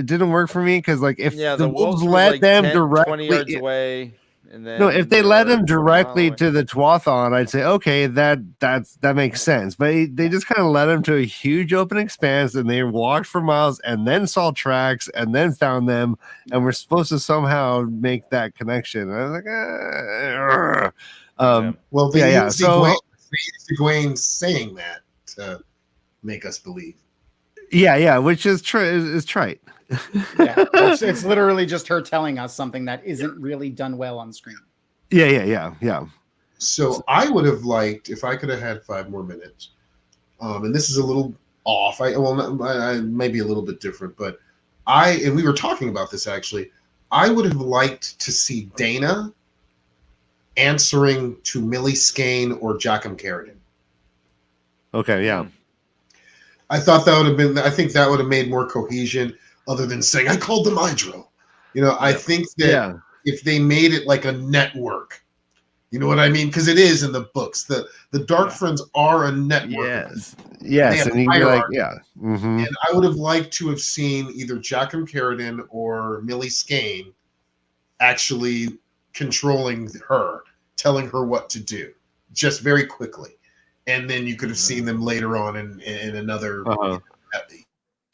didn't work for me, because like if the wolves led like them 20 yards away. And then if they led him directly to the Twathon, I'd say, okay, that makes sense. But they just kind of led him to a huge open expanse, and they walked for miles and then saw tracks and then found them, and we're supposed to somehow make that connection. And I was like, well, they used Egwene saying that to make us believe. Yeah, which is trite. Yeah, it's literally just her telling us something that isn't really done well on screen. Yeah. So I would have liked, if I could have had 5 more minutes, and this is a little off. I maybe a little bit different, but and we were talking about this actually. I would have liked to see Dana answering to Millie Skane or Joachim Carradine. Okay, yeah. I thought that would have been. I think that would have made more cohesion. Other than saying, I called them Hydro. I think that if they made it like a network, You know what I mean? Because it is in the books. The Dark Friends are a network. Yes, and you can be like, yeah. And I would have liked to have seen either Jackham Carradine or Millie Skane actually controlling her, telling her what to do, just very quickly. And then you could have seen them later on in another...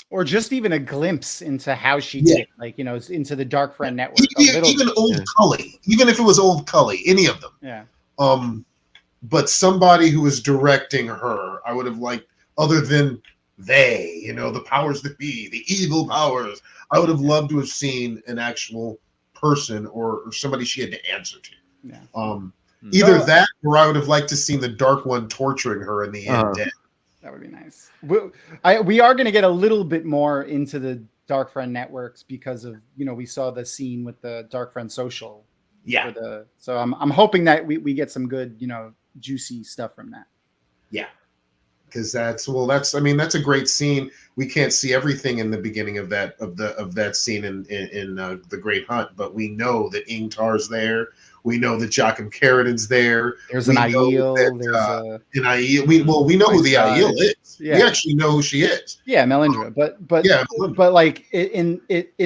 Or just even a glimpse into how she did it, like, into the Dark Friend network. Even old Cully, even if it was old Cully, any of them. Yeah. But somebody who was directing her, I would have liked, other than they, the powers that be, the evil powers. I would have loved to have seen an actual person or somebody she had to answer to. Yeah. Either that, or I would have liked to seen the Dark One torturing her in the end. That would be nice. We are going to get a little bit more into the Dark Friend networks because of, we saw the scene with the Dark Friend social. Yeah. So I'm hoping that we get some good, juicy stuff from that. Yeah. Because that's a great scene. We can't see everything in the beginning of that scene in the Great Hunt, but we know that Ingtar's there. We know that Jackham Carradine's there. There's an Aiel. There's an Aiel. We know who the Aiel is. Yeah. We actually know who she is. Yeah, Melindra. But like in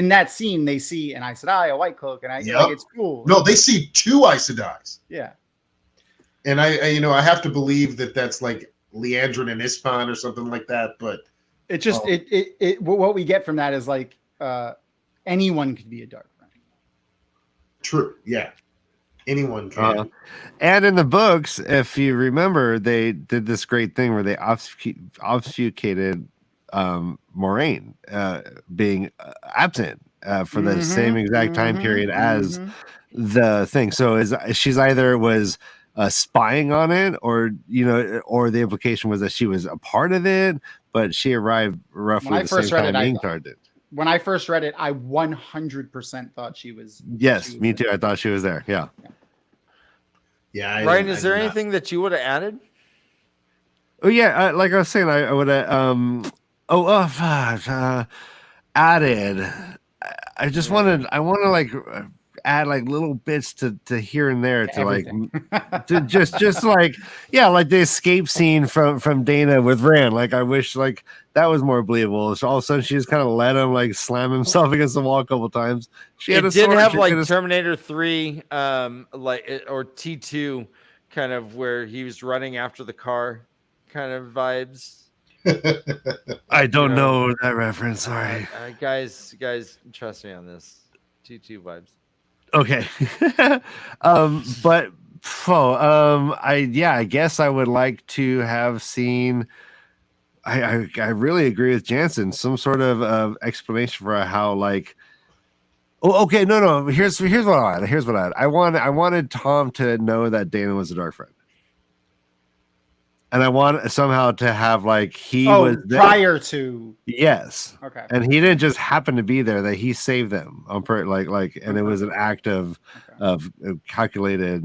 that scene, they see an Aes Sedai, a White Cloak, and it's cool. No, they see 2 Aes Sedais. Yeah. And I have to believe that that's like Leandrin and Ispan or something like that. But it just what we get from that is like anyone could be a Dark Friend. True. Yeah. Anyone can. And in the books, if you remember, they did this great thing where they obfuscated Moraine being absent for the same exact time period as the thing. So she's either was spying on it, or or the implication was that she was a part of it, but she arrived roughly the same time Ingtar did. When I first read it, I 100% thought she was. Yes, me too. I thought she was there. Yeah. Yeah. Ryan, is there anything that you would have added? Oh yeah, like I was saying, I would have added. I just wanted. I want to like add like little bits to here and there to everything. Like to just like like the escape scene from Dana with Rand. Like I wish like that was more believable. So all of a sudden she just kind of let him like slam himself against the wall a couple times. It did have like Terminator 3 or T2 kind of where he was running after the car kind of vibes. I don't know that reference. Sorry. Guys, trust me on this. T2 vibes. Okay. I guess I would like to have seen. I really agree with Jansen. Some sort of explanation for how like. Oh, okay. No. Here's what I had. Here's what I had. I wanted Tom to know that Dana was a Dark Friend, and I want somehow to have like he was there. Prior to. Yes. Okay. And he didn't just happen to be there; that he saved them on and it was an act of calculated.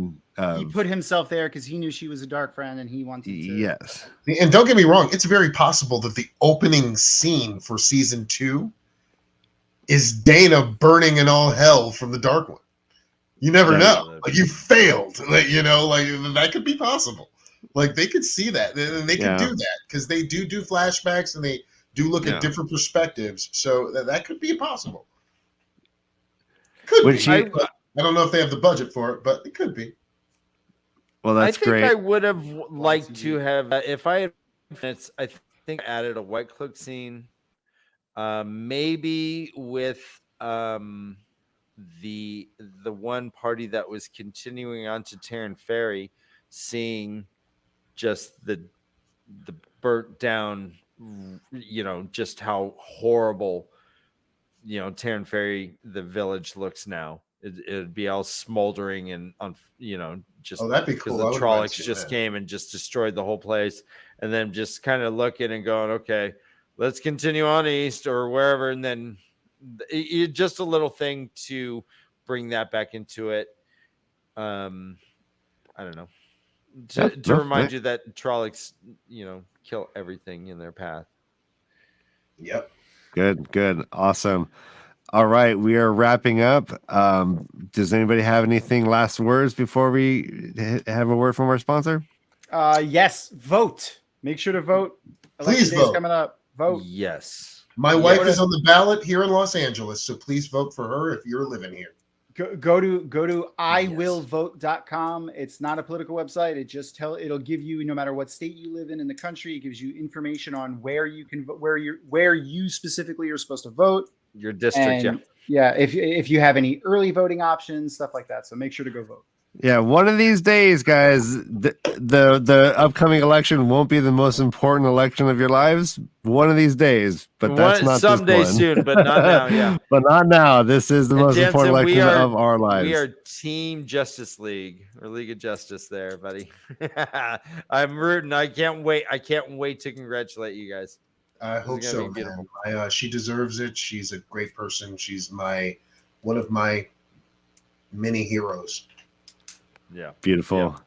He put himself there because he knew she was a Dark Friend, and he wanted to. Yes. And don't get me wrong; it's very possible that the opening scene for season 2 is Dana burning in all hell from the Dark One. You never know. Like you failed. Like that could be possible. Like they could see that, and they could do that because they do flashbacks and they do look at different perspectives. So that could be possible. Could be. I don't know if they have the budget for it, but it could be. Well, that's great. I would have liked to have if I had minutes. I think I added a White Cloak scene, maybe with the one party that was continuing on to Terran Ferry, seeing just the burnt down, just how horrible, Terran Ferry, the village looks now. It'd be all smoldering and just that'd be cool. Because the Trollocs just came and just destroyed the whole place, and then just kind of looking and going, okay, let's continue on east or wherever, and then just a little thing to bring that back into it. I don't know. To remind you that Trollocs, kill everything in their path. Yep. Good. Awesome. All right, we are wrapping up. Does anybody have anything last words before we have a word from our sponsor? Yes, vote. Make sure to vote. Please Election day's vote. coming up. Vote. Yes. My wife is on the ballot here in Los Angeles, so please vote for her if you're living here. Go to iwillvote.com. It's not a political website. It'll give you, no matter what state you live in the country, it gives you information on where you can vote, where you specifically are supposed to vote. Your district, And, yeah. If you have any early voting options, stuff like that. So make sure to go vote. Yeah, one of these days, guys, the upcoming election won't be the most important election of your lives. One of these days, but that's not someday this one. soon, but not now. Yeah, but not now. This is the most important election of our lives. We are Team Justice League or League of Justice, there, buddy. I'm rooting. I can't wait. I can't wait to congratulate you guys. I hope so, man. She deserves it. She's a great person. She's one of my many heroes. Yeah, beautiful.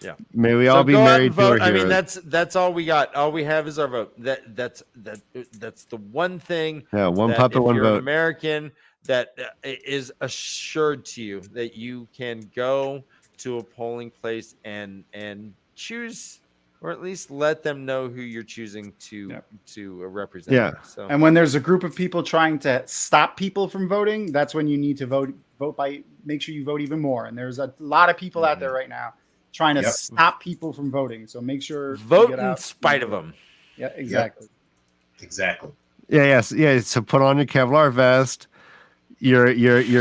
Yeah. May we all be married to our heroes. I mean, that's all we got. All we have is our vote. That's the one thing. Yeah, one puppet, one vote. vote. An American, that is assured to you that you can go to a polling place and choose, or at least let them know who you're choosing to represent. Yeah. So, and when there's a group of people trying to stop people from voting, that's when you need to vote by. Make sure you vote even more. And there's a lot of people out there right now trying to stop people from voting. So make sure vote in spite of them. Yeah, exactly. Yep. Exactly. Yeah, yes, yeah. So put on your Kevlar vest, your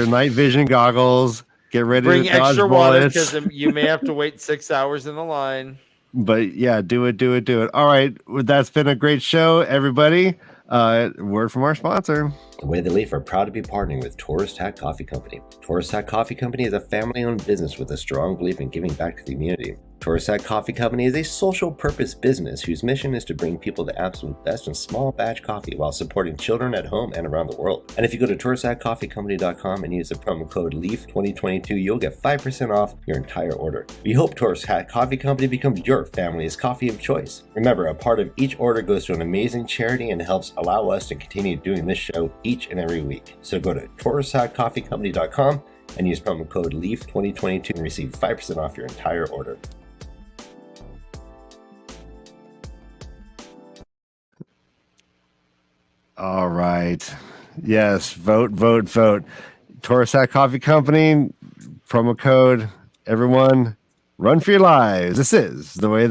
night vision goggles. Get ready. Bring to dodge extra water bullets. because you may have to wait 6 hours in the line. But yeah, do it. All right, that's been a great show, everybody. Word from our sponsor. The Way They Leaf are proud to be partnering with Tourist Hat Coffee Company. Tourist Hat Coffee Company is a family-owned business with a strong belief in giving back to the community. Tourist Hat Coffee Company is a social purpose business whose mission is to bring people the absolute best in small batch coffee while supporting children at home and around the world. And if you go to touristhatcoffeecompany.com and use the promo code LEAF2022, you'll get 5% off your entire order. We hope Tourist Hat Coffee Company becomes your family's coffee of choice. Remember, a part of each order goes to an amazing charity and helps allow us to continue doing this show each and every week. So go to touristhatcoffeecompany.com and use promo code LEAF2022 and receive 5% off your entire order. All right. Yes, vote. Tourist Hat Coffee Company, promo code, everyone, run for your lives. This is the way